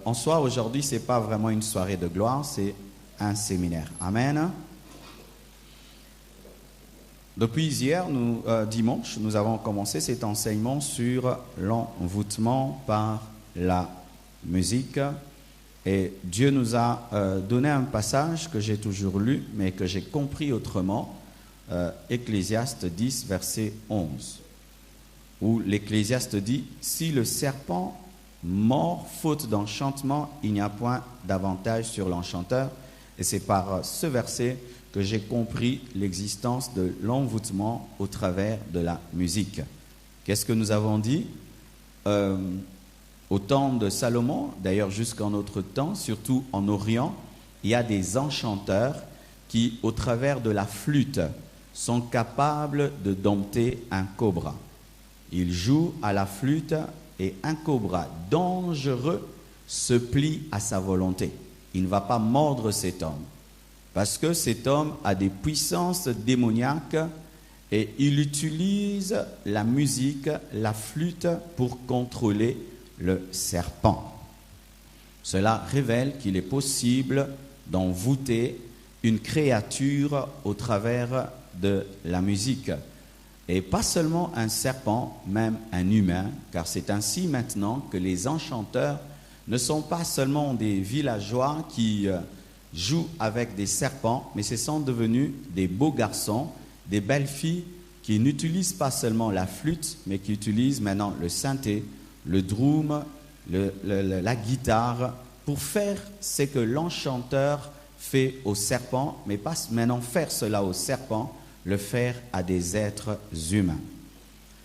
en soi, aujourd'hui, ce n'est pas vraiment une soirée de gloire, c'est un séminaire. Amen. Depuis hier, dimanche, nous avons commencé cet enseignement sur l'envoûtement par la musique. Et Dieu nous a donné un passage que j'ai toujours lu, mais que j'ai compris autrement, Ecclésiaste 10, verset 11, où l'Ecclésiaste dit « Si le serpent mord faute d'enchantement, il n'y a point d'avantage sur l'enchanteur. » Et c'est par ce verset que j'ai compris l'existence de l'envoûtement au travers de la musique. Qu'est-ce que nous avons dit au temps de Salomon, d'ailleurs jusqu'en notre temps, surtout en Orient, il y a des enchanteurs qui, au travers de la flûte, sont capables de dompter un cobra. Ils jouent à la flûte et un cobra dangereux se plie à sa volonté. Il ne va pas mordre cet homme, parce que cet homme a des puissances démoniaques et il utilise la musique, la flûte, pour contrôler le serpent. Cela révèle qu'il est possible d'envoûter une créature au travers de la musique. Et pas seulement un serpent, même un humain, car c'est ainsi maintenant que les enchanteurs ne sont pas seulement des villageois qui jouent avec des serpents, mais ce sont devenus des beaux garçons, des belles filles qui n'utilisent pas seulement la flûte, mais qui utilisent maintenant le synthé, le drum, la guitare, pour faire ce que l'enchanteur fait au serpent, mais pas maintenant faire cela au serpent, le faire à des êtres humains.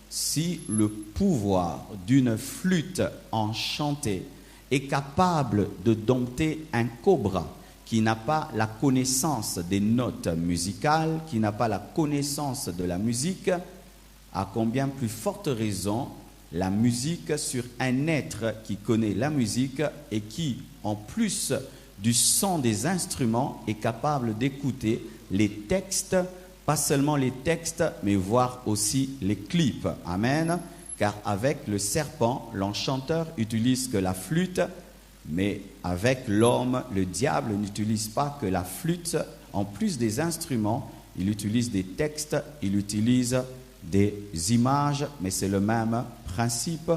Si le pouvoir d'une flûte enchantée est capable de dompter un cobra qui n'a pas la connaissance des notes musicales, qui n'a pas la connaissance de la musique, à combien plus forte raison la musique sur un être qui connaît la musique et qui, en plus du son des instruments, est capable d'écouter les textes, pas seulement les textes, mais voir aussi les clips. Amen. Car avec le serpent, l'enchanteur utilise que la flûte, mais avec l'homme, le diable n'utilise pas que la flûte. En plus des instruments, il utilise des textes, il utilise des images, mais c'est le même principe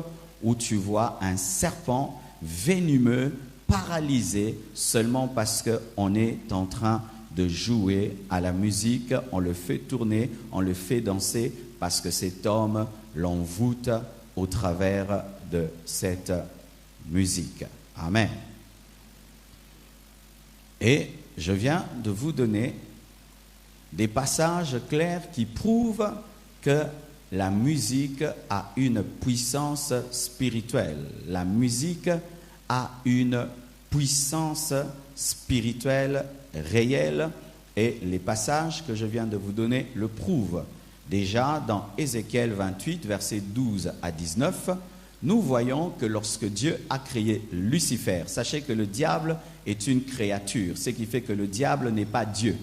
où tu vois un serpent venimeux, paralysé, seulement parce qu'on est en train de jouer à la musique, on le fait tourner, on le fait danser, parce que cet homme l'envoûte au travers de cette musique. Amen. Et je viens de vous donner des passages clairs qui prouvent que la musique a une puissance spirituelle. La musique a une puissance spirituelle réelle et les passages que je viens de vous donner le prouvent. Déjà dans Ézéchiel 28, versets 12 à 19, nous voyons que lorsque Dieu a créé Lucifer, sachez que le diable est une créature, ce qui fait que le diable n'est pas Dieu.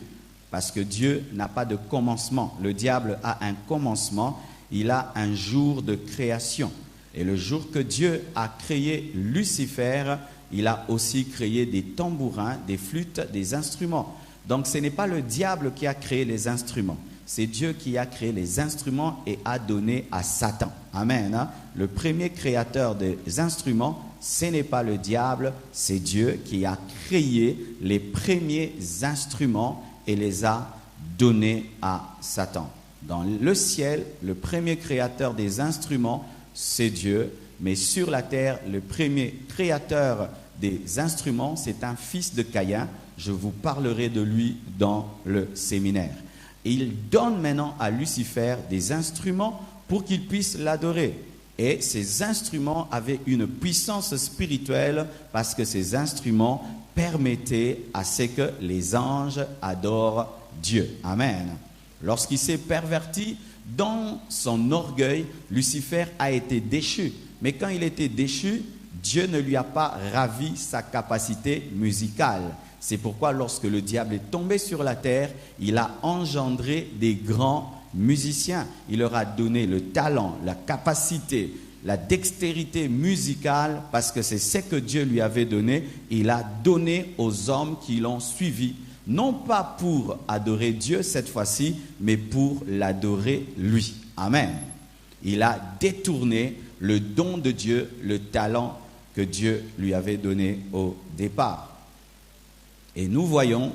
Parce que Dieu n'a pas de commencement. Le diable a un commencement, il a un jour de création. Et le jour que Dieu a créé Lucifer, il a aussi créé des tambourins, des flûtes, des instruments. Donc ce n'est pas le diable qui a créé les instruments. C'est Dieu qui a créé les instruments et a donné à Satan. Amen. Le premier créateur des instruments, ce n'est pas le diable, c'est Dieu qui a créé les premiers instruments et les a donnés à Satan. Dans le ciel, le premier créateur des instruments, c'est Dieu. Mais sur la terre, le premier créateur des instruments, c'est un fils de Caïn. Je vous parlerai de lui dans le séminaire. Et il donne maintenant à Lucifer des instruments pour qu'il puisse l'adorer. Et ces instruments avaient une puissance spirituelle parce que ces instruments permettaient à ce que les anges adorent Dieu. Amen. Lorsqu'il s'est perverti dans son orgueil, Lucifer a été déchu. Mais quand il était déchu, Dieu ne lui a pas ravi sa capacité musicale. C'est pourquoi lorsque le diable est tombé sur la terre, il a engendré des grands musiciens. Il leur a donné le talent, la capacité, la dextérité musicale, parce que c'est ce que Dieu lui avait donné, il a donné aux hommes qui l'ont suivi, non pas pour adorer Dieu cette fois-ci, mais pour l'adorer lui. Amen. Il a détourné le don de Dieu, le talent que Dieu lui avait donné au départ. Et nous voyons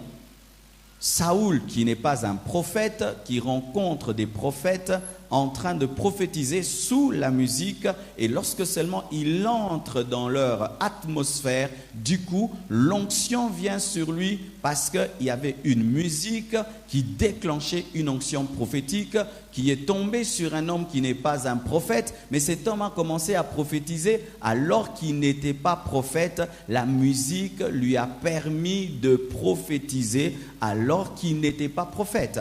Saoul, qui n'est pas un prophète, qui rencontre des prophètes en train de prophétiser sous la musique, et lorsque seulement il entre dans leur atmosphère, du coup, l'onction vient sur lui parce qu'il y avait une musique qui déclenchait une onction prophétique qui est tombée sur un homme qui n'est pas un prophète, mais cet homme a commencé à prophétiser alors qu'il n'était pas prophète. La musique lui a permis de prophétiser alors qu'il n'était pas prophète.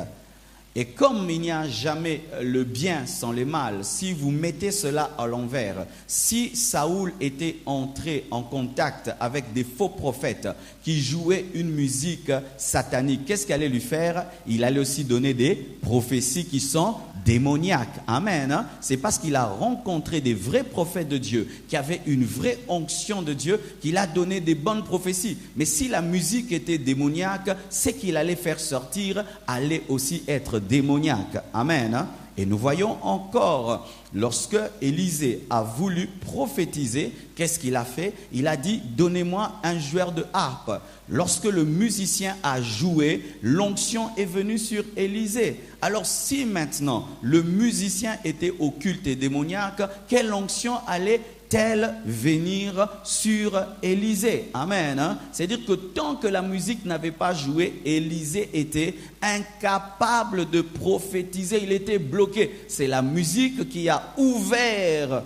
Et comme il n'y a jamais le bien sans le mal, si vous mettez cela à l'envers, si Saoul était entré en contact avec des faux prophètes qui jouaient une musique satanique, qu'est-ce qu'il allait lui faire? Il allait aussi donner des prophéties qui sont démoniaques. Amen. C'est parce qu'il a rencontré des vrais prophètes de Dieu, qui avaient une vraie onction de Dieu, qu'il a donné des bonnes prophéties. Mais si la musique était démoniaque, ce qu'il allait faire sortir allait aussi être démoniaque. Amen. Et nous voyons encore, lorsque Élisée a voulu prophétiser, qu'est-ce qu'il a fait? Il a dit, donnez-moi un joueur de harpe. Lorsque le musicien a joué, l'onction est venue sur Élisée. Alors si maintenant le musicien était occulte et démoniaque, quelle onction allait-elle venir sur Élisée? Amen. C'est-à-dire que tant que la musique n'avait pas joué, Élisée était incapable de prophétiser. Il était bloqué. C'est la musique qui a ouvert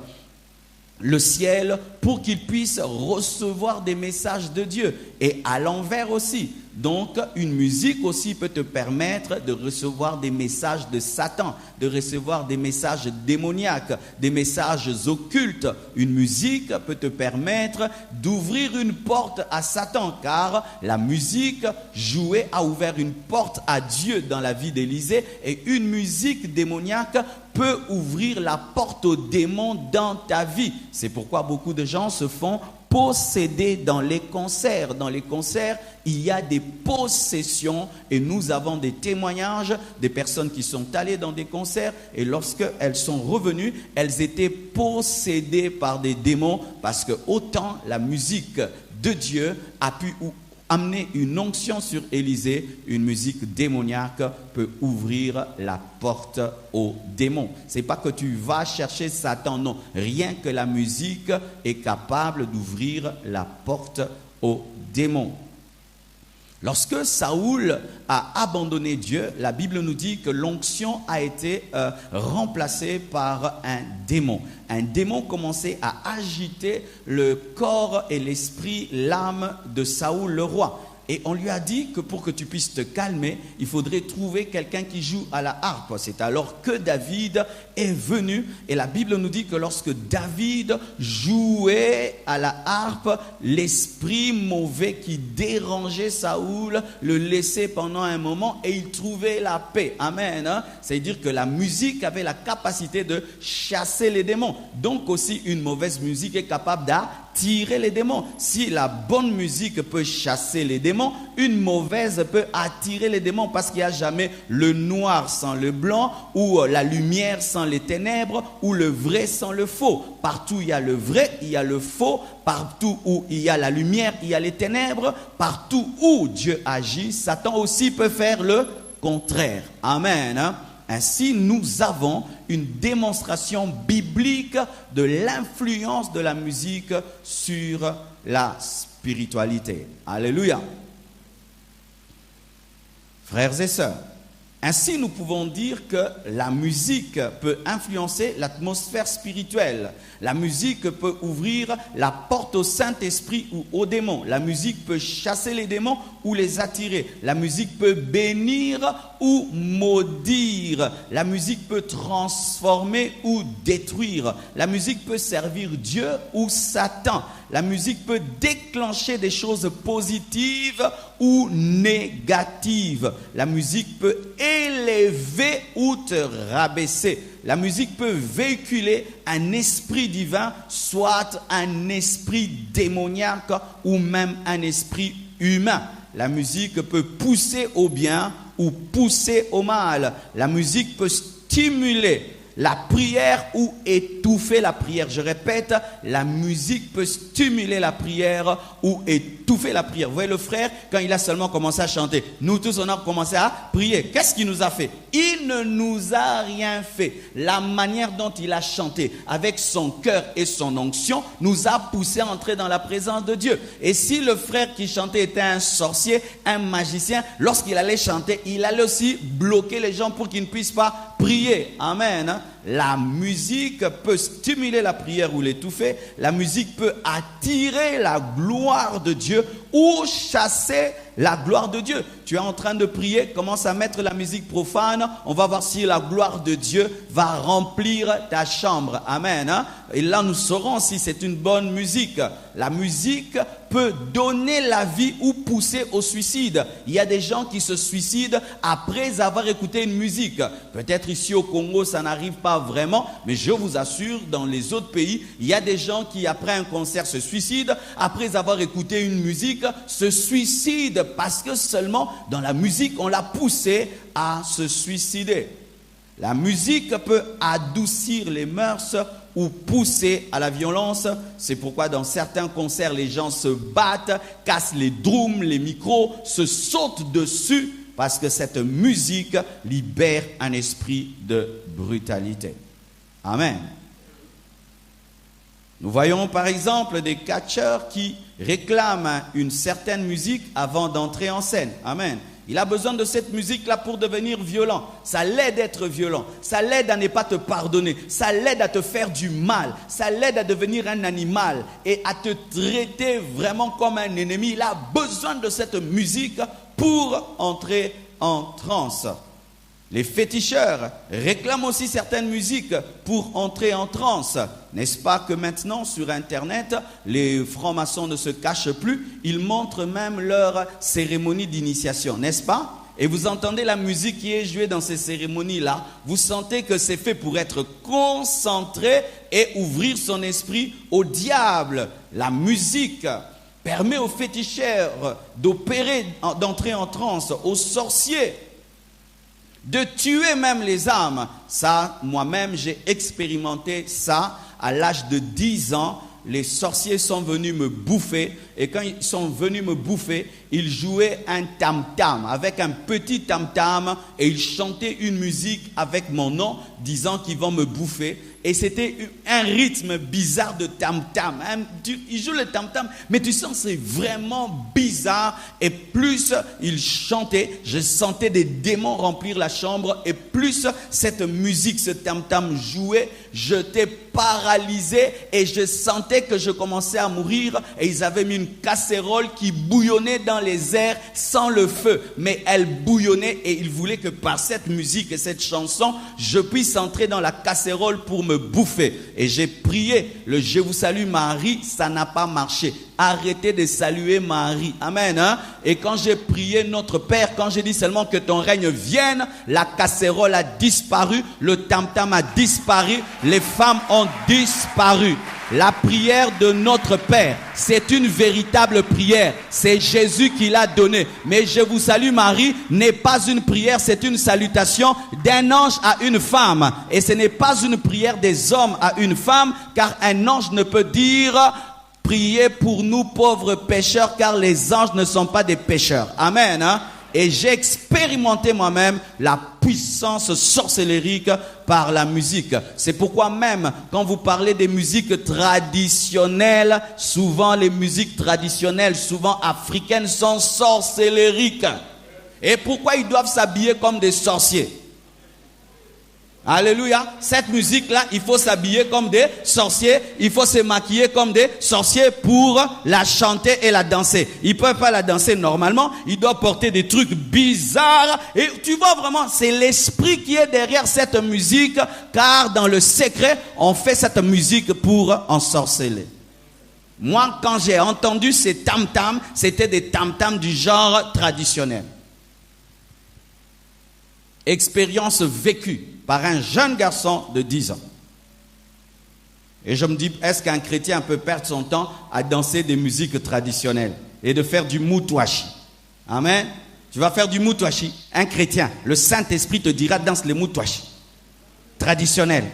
le ciel pour qu'il puisse recevoir des messages de Dieu. Et à l'envers aussi. Donc, une musique aussi peut te permettre de recevoir des messages de Satan, de recevoir des messages démoniaques, des messages occultes. Une musique peut te permettre d'ouvrir une porte à Satan, car la musique jouée a ouvert une porte à Dieu dans la vie d'Élisée, et une musique démoniaque peut ouvrir la porte aux démons dans ta vie. C'est pourquoi beaucoup de gens se font posséder dans les concerts. Dans les concerts, il y a des possessions et nous avons des témoignages des personnes qui sont allées dans des concerts et lorsqu'elles sont revenues, elles étaient possédées par des démons parce que autant la musique de Dieu a pu amener une onction sur Élisée, une musique démoniaque peut ouvrir la porte aux démons. C'est pas que tu vas chercher Satan, non. Rien que la musique est capable d'ouvrir la porte aux démons. Lorsque Saoul a abandonné Dieu, la Bible nous dit que l'onction a été remplacée par un démon. Un démon commençait à agiter le corps et l'esprit, l'âme de Saoul le roi. Et on lui a dit que pour que tu puisses te calmer, il faudrait trouver quelqu'un qui joue à la harpe. C'est alors que David est venu. Et la Bible nous dit que lorsque David jouait à la harpe, l'esprit mauvais qui dérangeait Saoul le laissait pendant un moment et il trouvait la paix. Amen. C'est-à-dire que la musique avait la capacité de chasser les démons. Donc aussi une mauvaise musique est capable d'attirer les démons. Si la bonne musique peut chasser les démons, une mauvaise peut attirer les démons parce qu'il n'y a jamais le noir sans le blanc ou la lumière sans les ténèbres ou le vrai sans le faux. Partout où il y a le vrai, il y a le faux. Partout où il y a la lumière, il y a les ténèbres. Partout où Dieu agit, Satan aussi peut faire le contraire. Amen. Ainsi, nous avons une démonstration biblique de l'influence de la musique sur la spiritualité. Alléluia. Frères et sœurs, ainsi nous pouvons dire que la musique peut influencer l'atmosphère spirituelle. La musique peut ouvrir la porte au Saint-Esprit ou aux démons. La musique peut chasser les démons ou les attirer. La musique peut bénir ou maudire. La musique peut transformer ou détruire. La musique peut servir Dieu ou Satan. La musique peut déclencher des choses positives ou négatives. La musique peut élever ou te rabaisser. La musique peut véhiculer un esprit divin, soit un esprit démoniaque ou même un esprit humain. La musique peut pousser au bien ou pousser au mal. La musique peut stimuler la prière ou étouffer la prière. Je répète, la musique peut stimuler la prière ou étouffer la prière. Vous voyez le frère, quand il a seulement commencé à chanter, nous tous on a commencé à prier. Qu'est-ce qu'il nous a fait? Il ne nous a rien fait. La manière dont il a chanté, avec son cœur et son onction, nous a poussé à entrer dans la présence de Dieu. Et si le frère qui chantait était un sorcier, un magicien, lorsqu'il allait chanter, il allait aussi bloquer les gens pour qu'ils ne puissent pas prier. Amen. La musique peut stimuler la prière ou l'étouffer. La musique peut attirer la gloire de Dieu ou chasser la gloire de Dieu. Tu es en train de prier, commence à mettre la musique profane. On va voir si la gloire de Dieu va remplir ta chambre. Amen. Et là, nous saurons si c'est une bonne musique. La musique peut donner la vie ou pousser au suicide. Il y a des gens qui se suicident après avoir écouté une musique. Peut-être ici au Congo, ça n'arrive pas vraiment, mais je vous assure, dans les autres pays, il y a des gens qui, après un concert, se suicident. Après avoir écouté une musique, se suicident parce que seulement dans la musique, on l'a poussé à se suicider. La musique peut adoucir les mœurs ou pousser à la violence. C'est pourquoi dans certains concerts, les gens se battent, cassent les drums, les micros, se sautent dessus parce que cette musique libère un esprit de brutalité. Amen. Nous voyons par exemple des catcheurs qui réclament une certaine musique avant d'entrer en scène. Amen. Il a besoin de cette musique-là pour devenir violent. Ça l'aide à être violent. Ça l'aide à ne pas te pardonner. Ça l'aide à te faire du mal. Ça l'aide à devenir un animal et à te traiter vraiment comme un ennemi. Il a besoin de cette musique pour entrer en transe. Les féticheurs réclament aussi certaines musiques pour entrer en transe. N'est-ce pas que maintenant sur Internet, les francs-maçons ne se cachent plus, ils montrent même leur cérémonie d'initiation, n'est-ce pas? Et vous entendez la musique qui est jouée dans ces cérémonies-là, vous sentez que c'est fait pour être concentré et ouvrir son esprit au diable. La musique permet aux féticheurs d'entrer en transe, aux sorciers de tuer même les âmes. Ça, moi-même, j'ai expérimenté ça à l'âge de 10 ans. Les sorciers sont venus me bouffer. Et quand ils sont venus me bouffer, ils jouaient un tam-tam, avec un petit tam-tam. Et ils chantaient une musique avec mon nom, disant qu'ils vont me bouffer. Et c'était un rythme bizarre de tam-tam. Ils jouent le tam-tam, mais tu sens c'est vraiment bizarre. Et plus ils chantaient, je sentais des démons remplir la chambre. Et plus cette musique, ce tam-tam jouait, j'étais paralysé et je sentais que je commençais à mourir. Et ils avaient mis une casserole qui bouillonnait dans les airs sans le feu. Mais elle bouillonnait et ils voulaient que par cette musique et cette chanson, je puisse entrer dans la casserole pour me bouffer. Et j'ai prié le Je vous salue Marie, ça n'a pas marché. Arrêtez de saluer Marie. Amen. Et quand j'ai prié notre Père, quand j'ai dit seulement que ton règne vienne, la casserole a disparu, le tam-tam a disparu, les femmes ont disparu. La prière de notre Père, c'est une véritable prière. C'est Jésus qui l'a donnée. Mais je vous salue Marie n'est pas une prière, c'est une salutation d'un ange à une femme. Et ce n'est pas une prière des hommes à une femme, car un ange ne peut dire « Priez pour nous pauvres pécheurs, car les anges ne sont pas des pécheurs. » Amen. Et j'ai expérimenté moi-même la puissance sorcellérique par la musique. C'est pourquoi même quand vous parlez des musiques traditionnelles, souvent les musiques traditionnelles, souvent africaines, sont sorcellériques. Et pourquoi ils doivent s'habiller comme des sorciers? Alléluia. Cette musique-là, il faut s'habiller comme des sorciers. Il faut se maquiller comme des sorciers pour la chanter et la danser. Ils ne peuvent pas la danser normalement. Ils doivent porter des trucs bizarres. Et tu vois vraiment, c'est l'esprit qui est derrière cette musique. Car dans le secret, on fait cette musique pour ensorceler. Moi, quand j'ai entendu ces tam-tams, c'était des tam-tams du genre traditionnel. Expérience vécue par un jeune garçon de 10 ans. Et je me dis, est-ce qu'un chrétien peut perdre son temps à danser des musiques traditionnelles et de faire du moutouachi? Amen. Tu vas faire du moutouachi. Un chrétien, le Saint-Esprit te dira, danse les moutouachi traditionnels.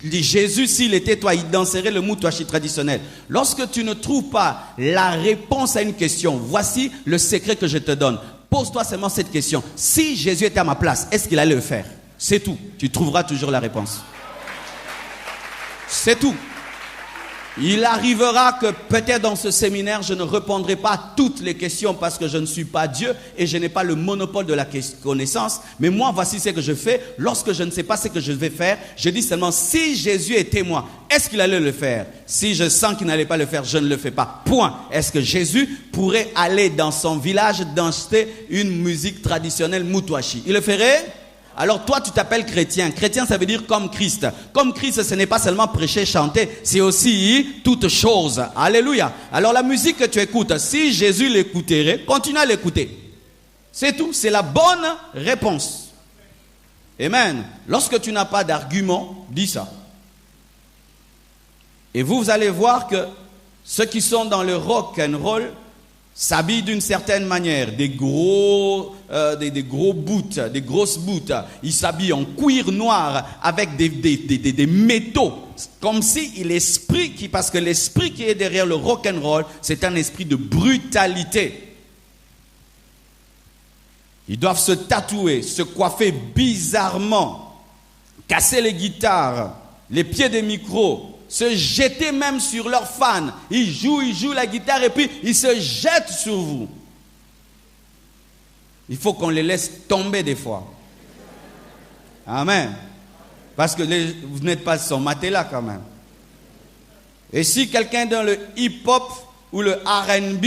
Jésus, s'il était toi, il danserait le moutouachi traditionnel. Lorsque tu ne trouves pas la réponse à une question, voici le secret que je te donne. Pose-toi seulement cette question. Si Jésus était à ma place, est-ce qu'il allait le faire? C'est tout. Tu trouveras toujours la réponse. C'est tout. Il arrivera que peut-être dans ce séminaire, je ne répondrai pas à toutes les questions parce que je ne suis pas Dieu et je n'ai pas le monopole de la connaissance. Mais moi, voici ce que je fais. Lorsque je ne sais pas ce que je vais faire, je dis seulement, si Jésus est témoin, est-ce qu'il allait le faire? Si je sens qu'il n'allait pas le faire, je ne le fais pas. Point. Est-ce que Jésus pourrait aller dans son village danser une musique traditionnelle moutouachi? Il le ferait? Alors toi, tu t'appelles chrétien. Chrétien, ça veut dire comme Christ. Comme Christ, ce n'est pas seulement prêcher, chanter, c'est aussi toutes choses. Alléluia. Alors la musique que tu écoutes, si Jésus l'écouterait, continue à l'écouter. C'est tout, c'est la bonne réponse. Amen. Lorsque tu n'as pas d'argument, dis ça. Et vous allez voir que ceux qui sont dans le rock and roll s'habillent d'une certaine manière, des gros boots, des grosses boots. Ils s'habillent en cuir noir avec des métaux, comme si l'esprit parce que l'esprit qui est derrière le rock and roll, c'est un esprit de brutalité. Ils doivent se tatouer, se coiffer bizarrement, casser les guitares, les pieds des micros, se jeter même sur leurs fans. Ils jouent la guitare et puis ils se jettent sur vous. Il faut qu'on les laisse tomber des fois. Amen. Parce que vous n'êtes pas son matelas quand même. Et si quelqu'un dans le hip-hop ou le R&B,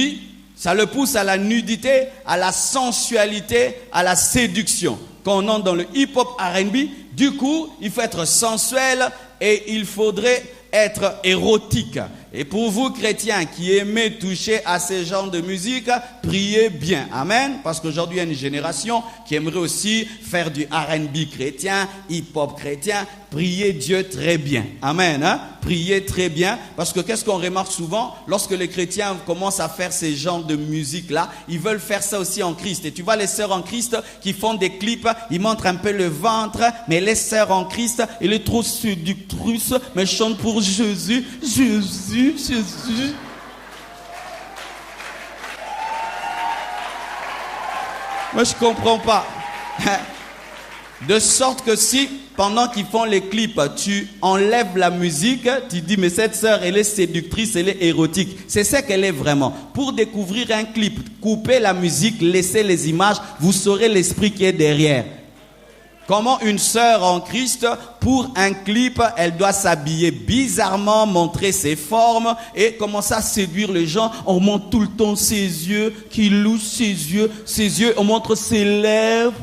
ça le pousse à la nudité, à la sensualité, à la séduction. Quand on entre dans le hip-hop R&B, du coup, il faut être sensuel et il faudrait être érotique. Et pour vous chrétiens qui aimez toucher à ces genres de musique, priez bien. Amen. Parce qu'aujourd'hui il y a une génération qui aimerait aussi faire du R&B chrétien, hip-hop chrétien. Priez Dieu très bien. Amen. Hein? Priez très bien. Parce que qu'est-ce qu'on remarque souvent? Lorsque les chrétiens commencent à faire ces genres de musique-là, ils veulent faire ça aussi en Christ. Et tu vois les sœurs en Christ qui font des clips, ils montrent un peu le ventre, mais les sœurs en Christ, elle est trop séductrice, mais chante pour Jésus, Jésus, Jésus. Moi, je comprends pas. De sorte que si, pendant qu'ils font les clips, tu enlèves la musique, tu dis, mais cette sœur, elle est séductrice, elle est érotique. C'est ça qu'elle est vraiment. Pour découvrir un clip, coupez la musique, laissez les images, vous saurez l'esprit qui est derrière. Comment une sœur en Christ, pour un clip, elle doit s'habiller bizarrement, montrer ses formes et commencer à séduire les gens. On montre tout le temps ses yeux, qui louche ses yeux, on montre ses lèvres.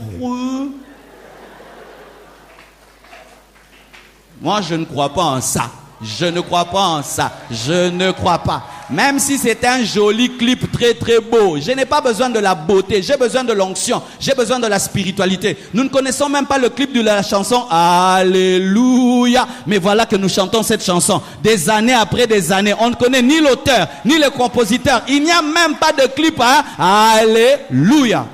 Moi, je ne crois pas en ça. Je ne crois pas en ça. Je ne crois pas. Même si c'est un joli clip très très beau, je n'ai pas besoin de la beauté, j'ai besoin de l'onction, j'ai besoin de la spiritualité. Nous ne connaissons même pas le clip de la chanson Alléluia. Mais voilà que nous chantons cette chanson des années après des années. On ne connaît ni l'auteur, ni le compositeur. Il n'y a même pas de clip à Alléluia.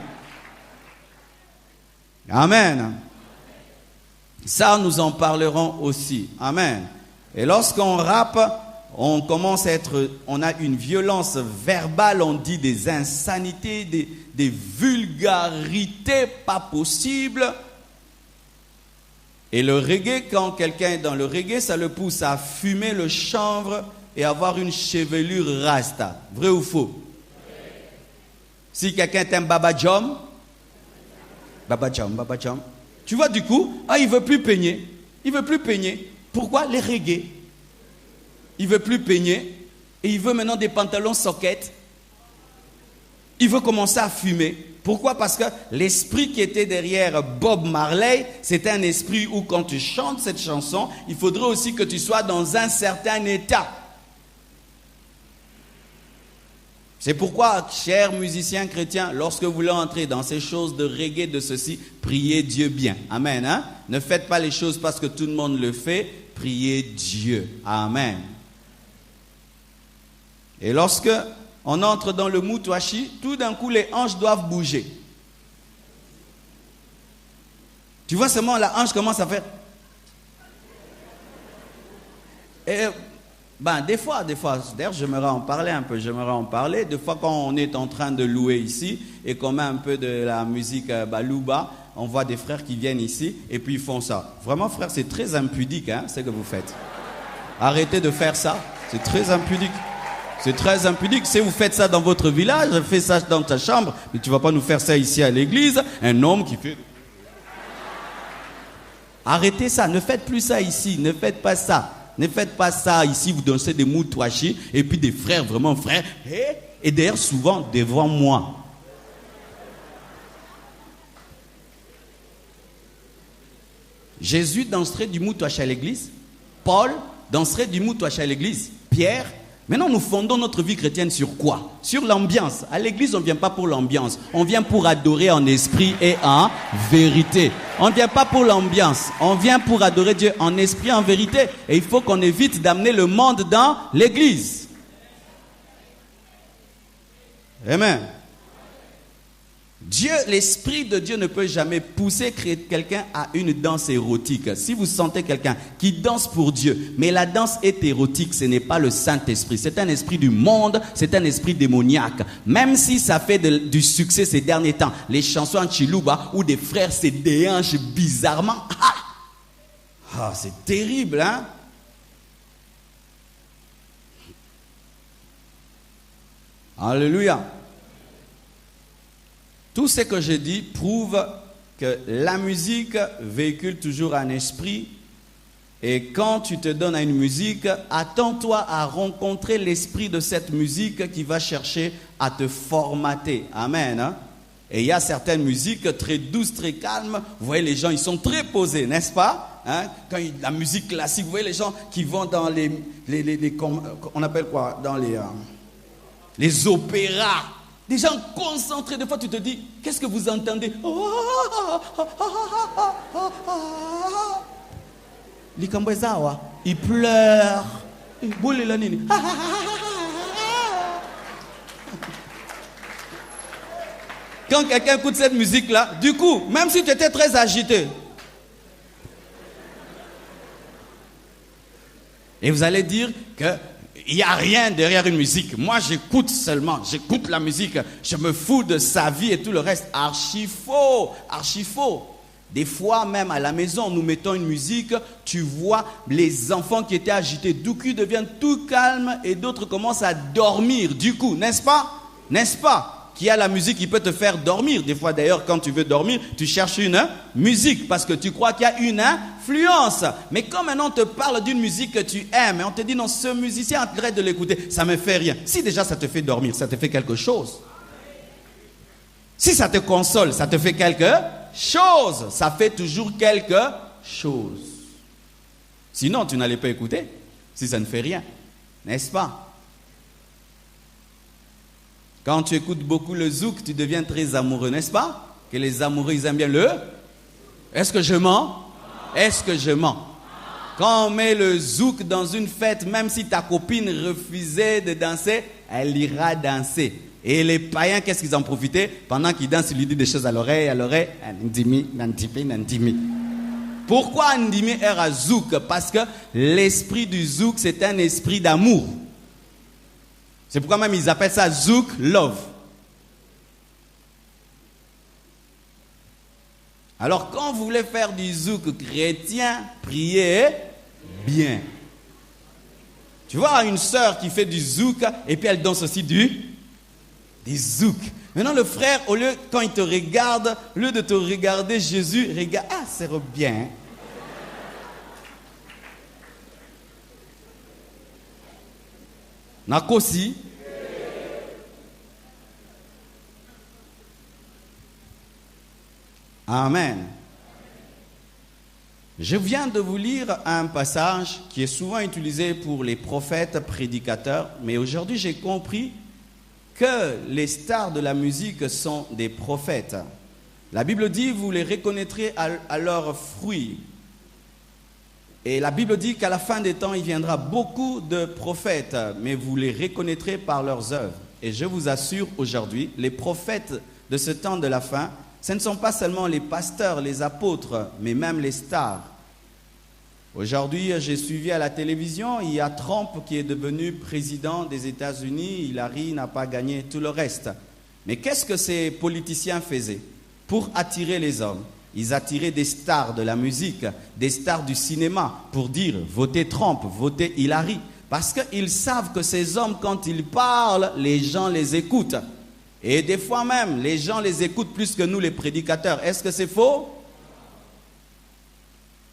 Amen. Ça, nous en parlerons aussi. Amen. Et lorsqu'on rappe, on commence à on a une violence verbale, on dit des insanités, des vulgarités pas possibles. Et le reggae, quand quelqu'un est dans le reggae, ça le pousse à fumer le chanvre et avoir une chevelure rasta. Vrai ou faux? Si quelqu'un t'aime Baba Jam, tu vois du coup, il veut plus peigner. Il veut plus peigner. Pourquoi? Les reggae. Il veut plus peigner et il veut maintenant des pantalons soquettes. Il veut commencer à fumer. Pourquoi? Parce que l'esprit qui était derrière Bob Marley, c'était un esprit où quand tu chantes cette chanson, il faudrait aussi que tu sois dans un certain état. C'est pourquoi, chers musiciens chrétiens, lorsque vous voulez entrer dans ces choses de reggae, de ceci, priez Dieu bien. Amen. Hein? Ne faites pas les choses parce que tout le monde le fait. Priez Dieu. Amen. Et lorsque on entre dans le Mutwashi, tout d'un coup, les hanches doivent bouger. Tu vois seulement la hanche commence à faire... Et... des fois, d'ailleurs j'aimerais en parler un peu, des fois quand on est en train de louer ici et qu'on met un peu de la musique balouba, on voit des frères qui viennent ici et puis ils font ça. Vraiment frère, c'est très impudique ce que vous faites. Arrêtez de faire ça, c'est très impudique. C'est très impudique, si vous faites ça dans votre village, fais ça dans ta chambre, mais tu ne vas pas nous faire ça ici à l'église, un homme qui fait... Arrêtez ça, ne faites plus ça ici, ne faites pas ça. Ne faites pas ça ici, vous dansez des Mutwashi et puis des frères, vraiment frères. Et d'ailleurs, souvent devant moi. Jésus danserait du Mutwashi à l'église. Paul danserait du Mutwashi à l'église. Pierre. Maintenant, nous fondons notre vie chrétienne sur quoi? Sur l'ambiance. À l'église, on ne vient pas pour l'ambiance. On vient pour adorer en esprit et en vérité. On ne vient pas pour l'ambiance. On vient pour adorer Dieu en esprit et en vérité. Et il faut qu'on évite d'amener le monde dans l'église. Amen. Dieu, l'Esprit de Dieu ne peut jamais pousser quelqu'un à une danse érotique. Si vous sentez quelqu'un qui danse pour Dieu, mais la danse est érotique, ce n'est pas le Saint-Esprit. C'est un esprit du monde, c'est un esprit démoniaque. Même si ça fait du succès ces derniers temps, les chansons en Chiluba où des frères se déhanchent bizarrement. C'est terrible, hein? Alléluia. Tout ce que je dis prouve que la musique véhicule toujours un esprit. Et quand tu te donnes à une musique, attends-toi à rencontrer l'esprit de cette musique qui va chercher à te formater. Amen. Hein? Et il y a certaines musiques très douces, très calmes. Vous voyez, les gens, ils sont très posés, n'est-ce pas? Hein? Quand la musique classique, vous voyez les gens qui vont dans on appelle quoi? Dans les opéras. Des gens concentrés, des fois tu te dis, qu'est-ce que vous entendez? Il pleure. Quand quelqu'un écoute cette musique-là, du coup, même si tu étais très agité, et vous allez dire que il n'y a rien derrière une musique. Moi, j'écoute seulement. J'écoute la musique. Je me fous de sa vie et tout le reste. Archi faux. Archi faux. Des fois, même à la maison, nous mettons une musique. Tu vois les enfants qui étaient agités. Du coup, deviennent tout calmes et d'autres commencent à dormir. Du coup, n'est-ce pas? N'est-ce pas? Qu'il y a la musique qui peut te faire dormir. Des fois, d'ailleurs, quand tu veux dormir, tu cherches une musique parce que tu crois qu'il y a une influence. Mais quand maintenant on te parle d'une musique que tu aimes et on te dit non, ce musicien, arrête de l'écouter, ça ne me fait rien. Si déjà ça te fait dormir, ça te fait quelque chose. Si ça te console, ça te fait quelque chose. Ça fait toujours quelque chose. Sinon, tu n'allais pas écouter si ça ne fait rien. N'est-ce pas? Quand tu écoutes beaucoup le zouk, tu deviens très amoureux, n'est-ce pas? Que les amoureux, ils aiment bien le... Est-ce que je mens? Est-ce que je mens? Quand on met le zouk dans une fête, même si ta copine refusait de danser, elle ira danser. Et les païens, qu'est-ce qu'ils en profitaient? Pendant qu'ils dansent, ils lui disent des choses à l'oreille. Ndimi, nantimi, nantimi. Pourquoi Ndimi est à zouk? Parce que l'esprit du zouk, c'est un esprit d'amour. C'est pourquoi même ils appellent ça Zouk Love. Alors quand vous voulez faire du zouk chrétien, priez bien. Tu vois une sœur qui fait du zouk et puis elle danse aussi du zouk. Maintenant le frère, au lieu, quand il te regarde, au lieu de te regarder Jésus, regarde, c'est bien. Nakosi. Amen. Je viens de vous lire un passage qui est souvent utilisé pour les prophètes, prédicateurs, mais aujourd'hui j'ai compris que les stars de la musique sont des prophètes. La Bible dit, vous les reconnaîtrez à leurs fruits. Et la Bible dit qu'à la fin des temps, il viendra beaucoup de prophètes, mais vous les reconnaîtrez par leurs œuvres. Et je vous assure aujourd'hui, les prophètes de ce temps de la fin, ce ne sont pas seulement les pasteurs, les apôtres, mais même les stars. Aujourd'hui, j'ai suivi à la télévision, il y a Trump qui est devenu président des États-Unis, Hillary n'a pas gagné, tout le reste. Mais qu'est-ce que ces politiciens faisaient pour attirer les hommes? Ils attiraient des stars de la musique, des stars du cinéma pour dire « votez Trump, votez Hillary ». Parce qu'ils savent que ces hommes, quand ils parlent, les gens les écoutent. Et des fois même, les gens les écoutent plus que nous les prédicateurs. Est-ce que c'est faux?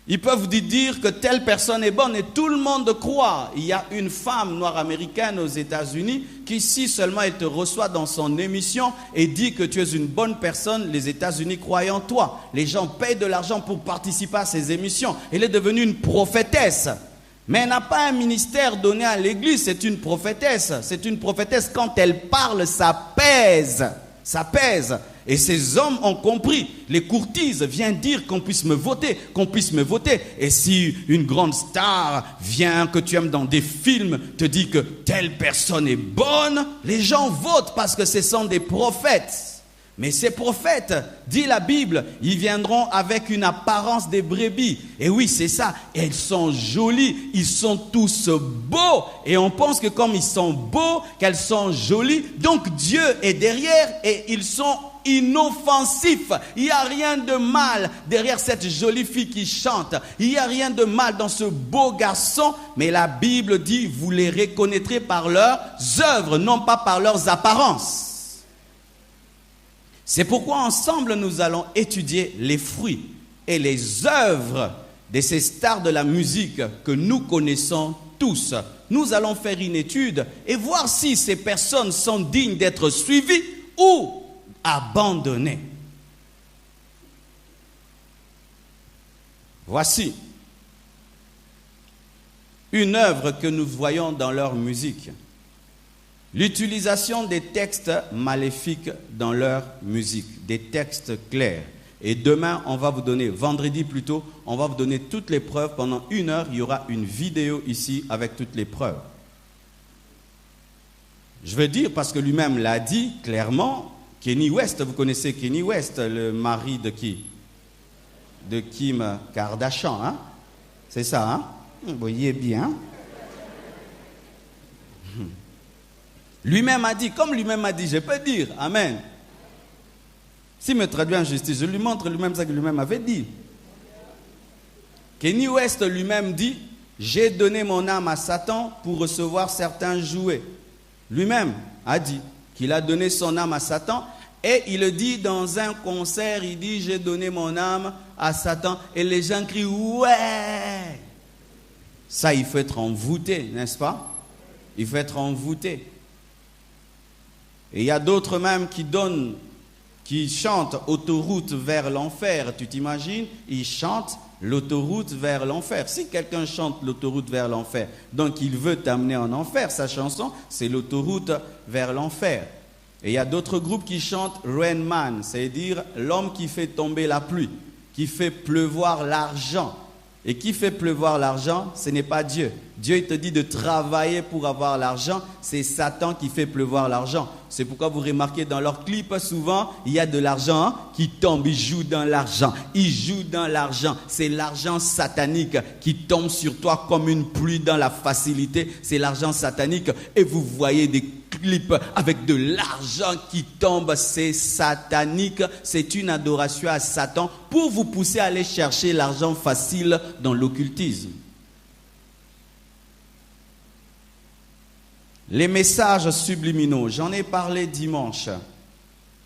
Ils peuvent dire que telle personne est bonne et tout le monde croit. Il y a une femme noire américaine aux États-Unis qui, si seulement elle te reçoit dans son émission et dit que tu es une bonne personne, les États-Unis croient en toi. Les gens payent de l'argent pour participer à ces émissions. Elle est devenue une prophétesse. Mais elle n'a pas un ministère donné à l'église, c'est une prophétesse. C'est une prophétesse, quand elle parle, ça pèse. Ça pèse. Et ces hommes ont compris. Les courtises viennent dire qu'on puisse me voter, qu'on puisse me voter. Et si une grande star vient, que tu aimes dans des films, te dit que telle personne est bonne, les gens votent parce que ce sont des prophètes. Mais ces prophètes, dit la Bible, ils viendront avec une apparence des brebis. Et oui, c'est ça. Elles sont jolies, ils sont tous beaux. Et on pense que comme ils sont beaux, qu'elles sont jolies, donc Dieu est derrière et ils sont inoffensifs. Il n'y a rien de mal derrière cette jolie fille qui chante. Il n'y a rien de mal dans ce beau garçon. Mais la Bible dit, vous les reconnaîtrez par leurs œuvres, non pas par leurs apparences. C'est pourquoi ensemble nous allons étudier les fruits et les œuvres de ces stars de la musique que nous connaissons tous. Nous allons faire une étude et voir si ces personnes sont dignes d'être suivies ou abandonnées. Voici une œuvre que nous voyons dans leur musique. L'utilisation des textes maléfiques dans leur musique, des textes clairs. Et demain, on va vous donner, vendredi plutôt, on va vous donner toutes les preuves. Pendant 1 heure, il y aura une vidéo ici avec toutes les preuves. Je veux dire, parce que lui-même l'a dit clairement, Kanye West, vous connaissez Kanye West, le mari de qui? De Kim Kardashian, hein? C'est ça, hein? Vous voyez bien. Lui-même a dit, comme lui-même a dit, je peux dire, amen. S'il me traduit en justice, je lui montre lui-même ça que lui-même avait dit. Kanye West lui-même dit, j'ai donné mon âme à Satan pour recevoir certains jouets. Lui-même a dit qu'il a donné son âme à Satan et il le dit dans un concert, il dit, j'ai donné mon âme à Satan et les gens crient, ouais. Ça, il faut être envoûté, n'est-ce pas? Il faut être envoûté. Et il y a d'autres même qui chantent autoroute vers l'enfer. Tu t'imagines? Ils chantent l'autoroute vers l'enfer. Si quelqu'un chante l'autoroute vers l'enfer, donc il veut t'amener en enfer, sa chanson, c'est l'autoroute vers l'enfer. Et il y a d'autres groupes qui chantent Rain Man, c'est-à-dire l'homme qui fait tomber la pluie, qui fait pleuvoir l'argent. Et qui fait pleuvoir l'argent, ce n'est pas Dieu. Dieu, il te dit de travailler pour avoir l'argent. C'est Satan qui fait pleuvoir l'argent. C'est pourquoi vous remarquez dans leurs clips, souvent, il y a de l'argent qui tombe. Ils jouent dans l'argent. Ils jouent dans l'argent. C'est l'argent satanique qui tombe sur toi comme une pluie dans la facilité. C'est l'argent satanique. Et vous voyez des clips avec de l'argent qui tombe. C'est satanique. C'est une adoration à Satan pour vous pousser à aller chercher l'argent facile dans l'occultisme. Les messages subliminaux, j'en ai parlé dimanche.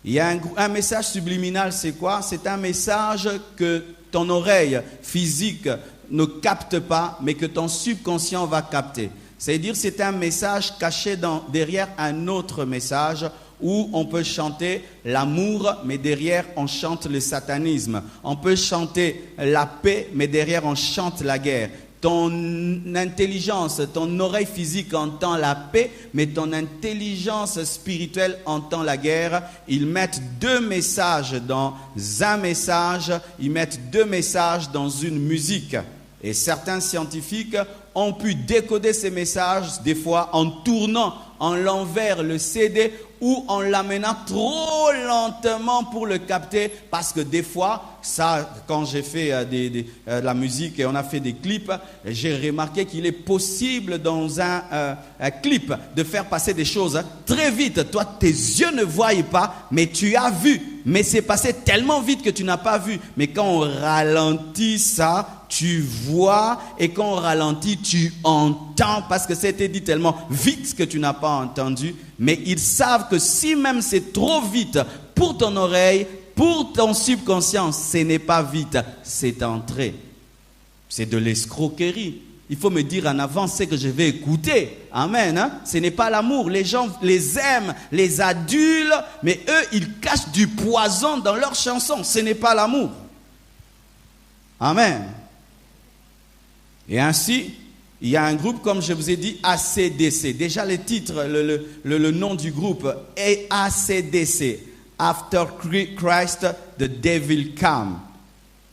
Il y a un message subliminal, c'est quoi? C'est un message que ton oreille physique ne capte pas, mais que ton subconscient va capter. C'est-à-dire c'est un message caché derrière un autre message où on peut chanter l'amour, mais derrière on chante le satanisme. On peut chanter la paix, mais derrière on chante la guerre. ton intelligence, ton oreille physique entend la paix, mais ton intelligence spirituelle entend la guerre. Ils mettent deux messages dans un message, ils mettent deux messages dans une musique. Et certains scientifiques ont pu décoder ces messages, des fois en tournant en l'envers le CD ou en l'amenant trop lentement pour le capter, parce que des fois, ça, quand j'ai fait de la musique et on a fait des clips, j'ai remarqué qu'il est possible dans un clip de faire passer des choses très vite. Toi, tes yeux ne voient pas, mais tu as vu. Mais c'est passé tellement vite que tu n'as pas vu. Mais quand on ralentit ça, tu vois, et quand on ralentit, tu entends, parce que c'était dit tellement vite que tu n'as pas entendu. Mais ils savent que si même c'est trop vite pour ton oreille, pour ton subconscient, ce n'est pas vite, c'est entré. C'est de l'escroquerie. Il faut me dire en avance ce que je vais écouter. Amen. Hein? Ce n'est pas l'amour. Les gens les aiment, les adulent, mais eux, ils cachent du poison dans leurs chansons. Ce n'est pas l'amour. Amen. Et ainsi, il y a un groupe, comme je vous ai dit, AC/DC. Déjà le titre, le nom du groupe est AC/DC. After Christ, the devil come.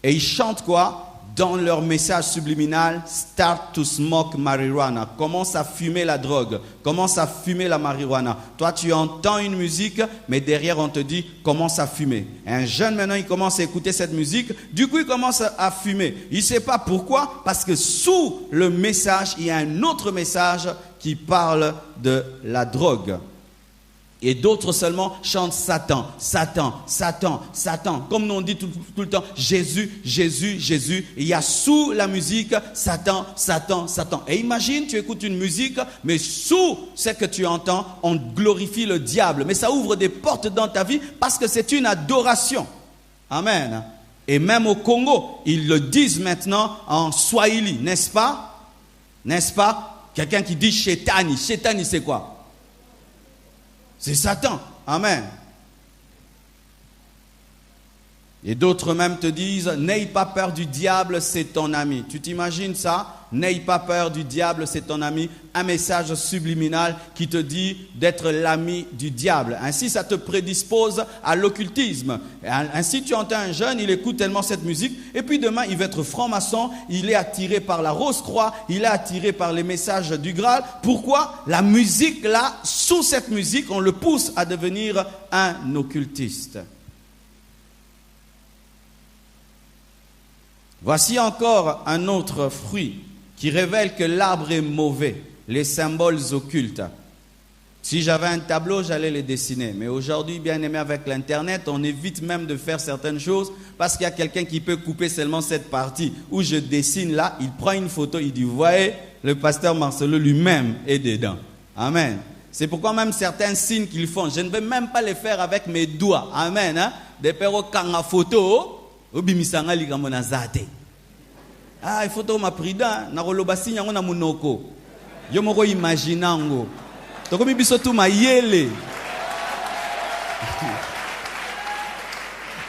Et ils chantent quoi? Dans leur message subliminal, start to smoke marijuana. Commence à fumer la drogue. Commence à fumer la marijuana. Toi, tu entends une musique, mais derrière, on te dit, commence à fumer. Un jeune, maintenant, il commence à écouter cette musique. Du coup, il commence à fumer. Il ne sait pas pourquoi, parce que sous le message, il y a un autre message qui parle de la drogue. Et d'autres seulement chantent Satan, Satan, Satan, Satan. Comme nous on dit tout le temps, Jésus, Jésus, Jésus. Et il y a sous la musique, Satan, Satan, Satan. Et imagine, tu écoutes une musique, mais sous ce que tu entends, on glorifie le diable. Mais ça ouvre des portes dans ta vie parce que c'est une adoration. Amen. Et même au Congo, ils le disent maintenant en Swahili, n'est-ce pas? N'est-ce pas? Quelqu'un qui dit Shetani. Shetani, c'est quoi? C'est Satan. Amen. Et d'autres même te disent, n'aie pas peur du diable, c'est ton ami. Tu t'imagines ça? N'aie pas peur du diable, c'est ton ami. Un message subliminal qui te dit d'être l'ami du diable. Ainsi, ça te prédispose à l'occultisme. Ainsi, tu entends un jeune, il écoute tellement cette musique, et puis demain, il va être franc-maçon, il est attiré par la Rose-Croix, il est attiré par les messages du Graal. Pourquoi? La musique, là, sous cette musique, on le pousse à devenir un occultiste. Voici encore un autre fruit qui révèle que l'arbre est mauvais, les symboles occultes. Si j'avais un tableau, j'allais les dessiner. Mais aujourd'hui, bien aimé, avec l'Internet, on évite même de faire certaines choses parce qu'il y a quelqu'un qui peut couper seulement cette partie où je dessine là, il prend une photo, il dit, vous voyez, le pasteur Marcelo lui-même est dedans. Amen. C'est pourquoi même certains signes qu'ils font, je ne vais même pas les faire avec mes doigts. Amen. Hein? Des perros kanga photo. Ah, il faut que ma prida na koloba sinya ngona munoko. Yo moko imaginango. To komi biso tu mayele.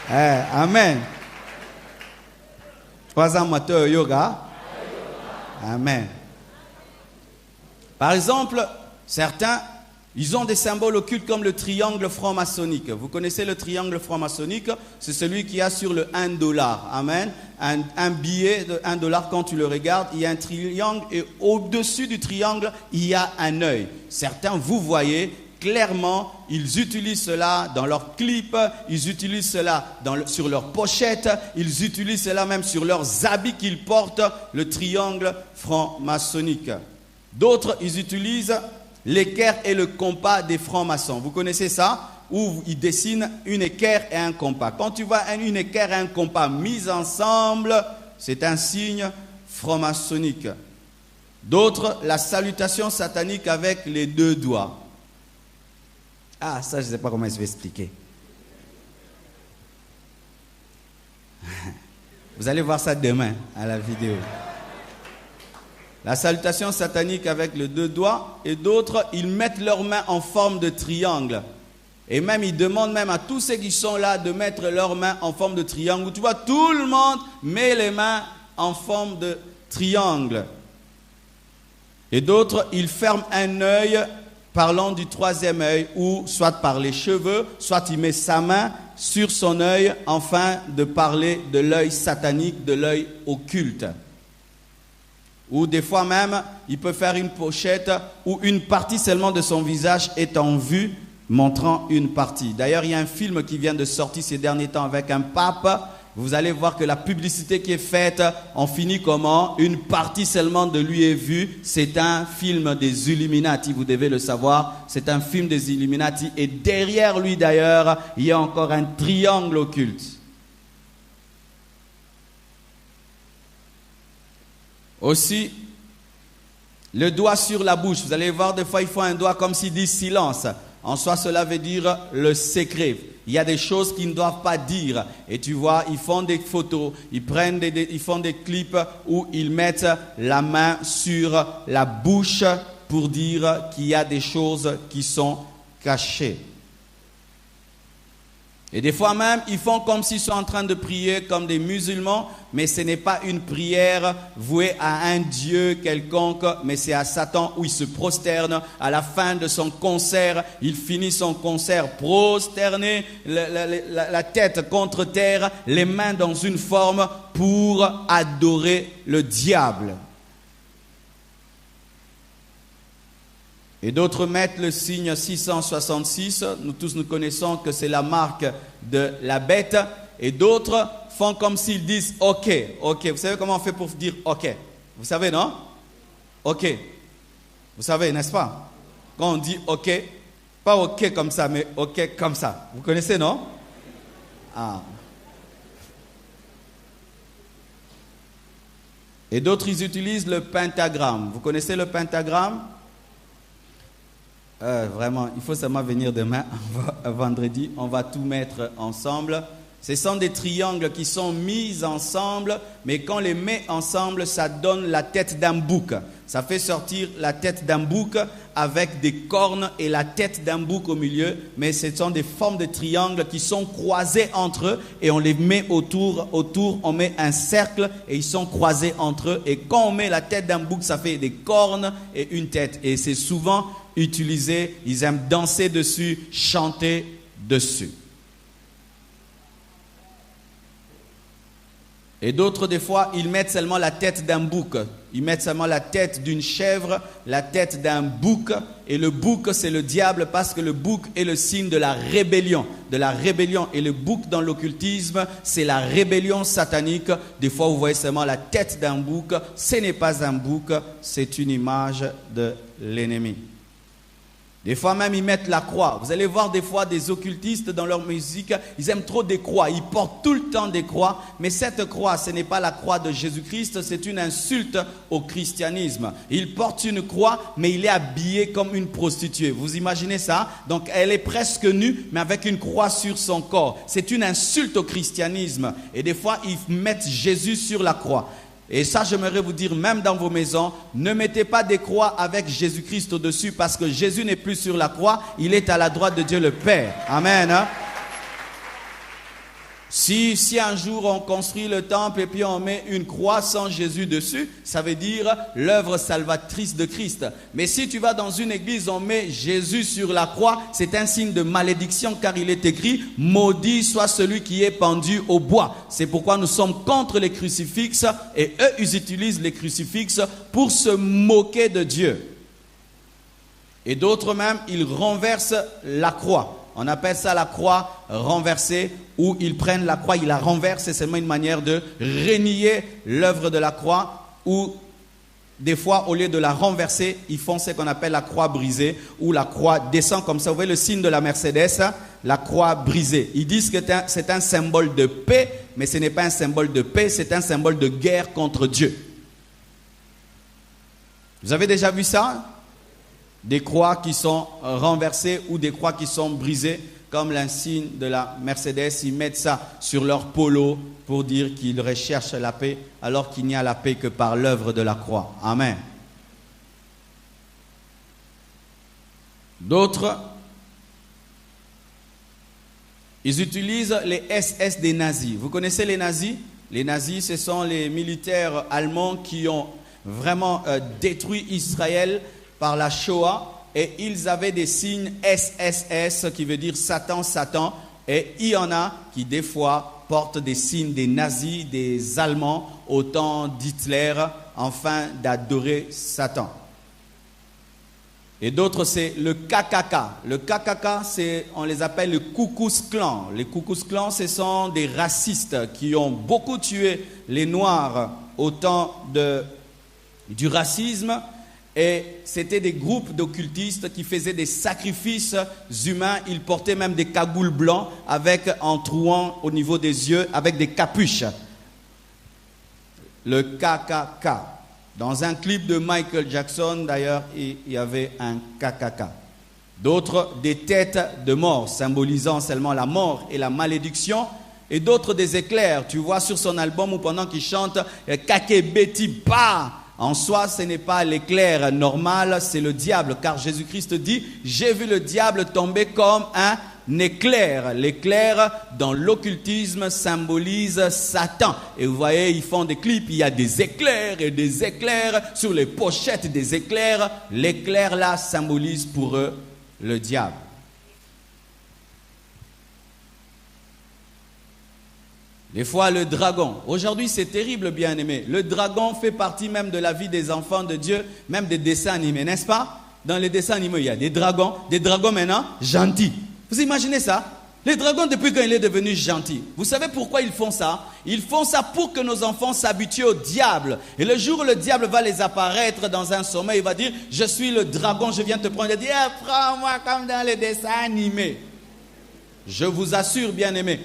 Amen. Trois amateurs yoga. Amen. Par exemple, certains ils ont des symboles occultes comme le triangle franc-maçonnique. Vous connaissez le triangle franc-maçonnique? C'est celui qui a sur le $1. Amen. Un billet de $1, quand tu le regardes, il y a un triangle et au-dessus du triangle, il y a un œil. Certains, vous voyez, clairement, ils utilisent cela dans leurs clips, ils utilisent cela sur leurs pochettes, ils utilisent cela même sur leurs habits qu'ils portent, le triangle franc-maçonnique. D'autres, ils utilisent l'équerre et le compas des francs-maçons. Vous connaissez ça? Où ils dessinent une équerre et un compas. Quand tu vois une équerre et un compas mis ensemble, c'est un signe franc-maçonnique. D'autres, la salutation satanique avec les deux doigts. Ah, ça, je ne sais pas comment je vais expliquer. Vous allez voir ça demain à la vidéo. La salutation satanique avec les deux doigts, et d'autres, ils mettent leurs mains en forme de triangle. Et même, ils demandent même à tous ceux qui sont là de mettre leurs mains en forme de triangle. Tu vois, tout le monde met les mains en forme de triangle. Et d'autres, ils ferment un œil parlant du troisième œil, ou soit par les cheveux, soit il met sa main sur son œil, afin de parler de l'œil satanique, de l'œil occulte. Ou des fois même, il peut faire une pochette où une partie seulement de son visage est en vue, montrant une partie. D'ailleurs, il y a un film qui vient de sortir ces derniers temps avec un pape. Vous allez voir que la publicité qui est faite, on finit comment? Une partie seulement de lui est vue. C'est un film des Illuminati, vous devez le savoir. C'est un film des Illuminati. Et derrière lui d'ailleurs, il y a encore un triangle occulte. Aussi, le doigt sur la bouche. Vous allez voir, des fois, il faut un doigt comme s'il dit silence. En soi, cela veut dire le secret. Il y a des choses qu'ils ne doivent pas dire. Et tu vois, ils font des photos, ils font des clips où ils mettent la main sur la bouche pour dire qu'il y a des choses qui sont cachées. Et des fois même, ils font comme s'ils sont en train de prier comme des musulmans, mais ce n'est pas une prière vouée à un Dieu quelconque, mais c'est à Satan où il se prosterne. À la fin de son concert, il finit son concert prosterné, la tête contre terre, les mains dans une forme pour adorer le diable. Et d'autres mettent le signe 666. Nous tous nous connaissons que c'est la marque de la bête. Et d'autres font comme s'ils disent « OK, OK ». Vous savez comment on fait pour dire « OK » ? Vous savez, non ? « OK ». Vous savez, n'est-ce pas ? Quand on dit « OK », pas « OK » comme ça, mais « OK » comme ça. Vous connaissez, non ? Ah. Et d'autres, ils utilisent le pentagramme. Vous connaissez le pentagramme ? Vraiment, il faut seulement venir demain, vendredi, on va tout mettre ensemble. Ce sont des triangles qui sont mis ensemble, mais quand on les met ensemble, ça donne la tête d'un bouc. Ça fait sortir la tête d'un bouc avec des cornes et la tête d'un bouc au milieu, mais ce sont des formes de triangles qui sont croisés entre eux et on les met autour, on met un cercle et ils sont croisés entre eux. Et quand on met la tête d'un bouc, ça fait des cornes et une tête. Et c'est souvent utilisé, ils aiment danser dessus, chanter dessus. Et d'autres, des fois, ils mettent seulement la tête d'un bouc. Ils mettent seulement la tête d'une chèvre, la tête d'un bouc. Et le bouc, c'est le diable parce que le bouc est le signe de la rébellion. De la rébellion. Et le bouc dans l'occultisme, c'est la rébellion satanique. Des fois, vous voyez seulement la tête d'un bouc. Ce n'est pas un bouc, c'est une image de l'ennemi. Des fois même, ils mettent la croix. Vous allez voir des fois des occultistes dans leur musique, ils aiment trop des croix. Ils portent tout le temps des croix. Mais cette croix, ce n'est pas la croix de Jésus-Christ, c'est une insulte au christianisme. Il porte une croix, mais il est habillé comme une prostituée. Vous imaginez ça? Donc elle est presque nue, mais avec une croix sur son corps. C'est une insulte au christianisme. Et des fois, ils mettent Jésus sur la croix. Et ça, j'aimerais vous dire, même dans vos maisons, ne mettez pas des croix avec Jésus-Christ au-dessus parce que Jésus n'est plus sur la croix, il est à la droite de Dieu le Père. Amen. Hein? Si un jour on construit le temple et puis on met une croix sans Jésus dessus, ça veut dire l'œuvre salvatrice de Christ. Mais si tu vas dans une église, on met Jésus sur la croix, c'est un signe de malédiction car il est écrit « Maudit soit celui qui est pendu au bois ». C'est pourquoi nous sommes contre les crucifixes et eux, ils utilisent les crucifixes pour se moquer de Dieu. Et d'autres même, ils renversent la croix. On appelle ça la croix renversée, où ils prennent la croix, ils la renversent, c'est seulement une manière de renier l'œuvre de la croix, ou des fois, au lieu de la renverser, ils font ce qu'on appelle la croix brisée, où la croix descend comme ça. Vous voyez le signe de la Mercedes, la croix brisée. Ils disent que c'est un symbole de paix, mais ce n'est pas un symbole de paix, c'est un symbole de guerre contre Dieu. Vous avez déjà vu ça ? Des croix qui sont renversées ou des croix qui sont brisées, comme l'insigne de la Mercedes. Ils mettent ça sur leur polo pour dire qu'ils recherchent la paix, alors qu'il n'y a la paix que par l'œuvre de la croix. Amen. D'autres, ils utilisent les SS des nazis. Vous connaissez les nazis? Les nazis, ce sont les militaires allemands qui ont vraiment détruit Israël par la Shoah. Et ils avaient des signes SSS qui veut dire Satan, Satan. Et il y en a qui des fois portent des signes des nazis, des Allemands au temps d'Hitler, afin d'adorer Satan. Et d'autres, c'est le KKK. Le KKK, on les appelle le Ku Klux Klan. Les Ku Klux Klan, ce sont des racistes qui ont beaucoup tué les Noirs au temps du racisme. Et c'était des groupes d'occultistes qui faisaient des sacrifices humains. Ils portaient même des cagoules blancs avec en trouant au niveau des yeux avec des capuches. Le KKK. Dans un clip de Michael Jackson, d'ailleurs, il y avait un KKK. D'autres, des têtes de mort, symbolisant seulement la mort et la malédiction. Et d'autres, des éclairs. Tu vois sur son album où pendant qu'il chante « Kakebeti Ba », en soi, ce n'est pas l'éclair normal, c'est le diable. Car Jésus-Christ dit, j'ai vu le diable tomber comme un éclair. L'éclair, dans l'occultisme, symbolise Satan. Et vous voyez, ils font des clips, il y a des éclairs et des éclairs. Sur les pochettes des éclairs, l'éclair là symbolise pour eux le diable. Des fois, le dragon. Aujourd'hui, c'est terrible, bien-aimé. Le dragon fait partie même de la vie des enfants de Dieu, même des dessins animés, n'est-ce pas? Dans les dessins animés, il y a des dragons maintenant gentils. Vous imaginez ça? Les dragons, depuis quand il est devenu gentil. Vous savez pourquoi ils font ça? Ils font ça pour que nos enfants s'habituent au diable. Et le jour où le diable va les apparaître dans un sommeil, il va dire, je suis le dragon, je viens te prendre. Il va dire, prends-moi comme dans les dessins animés. Je vous assure, bien-aimé,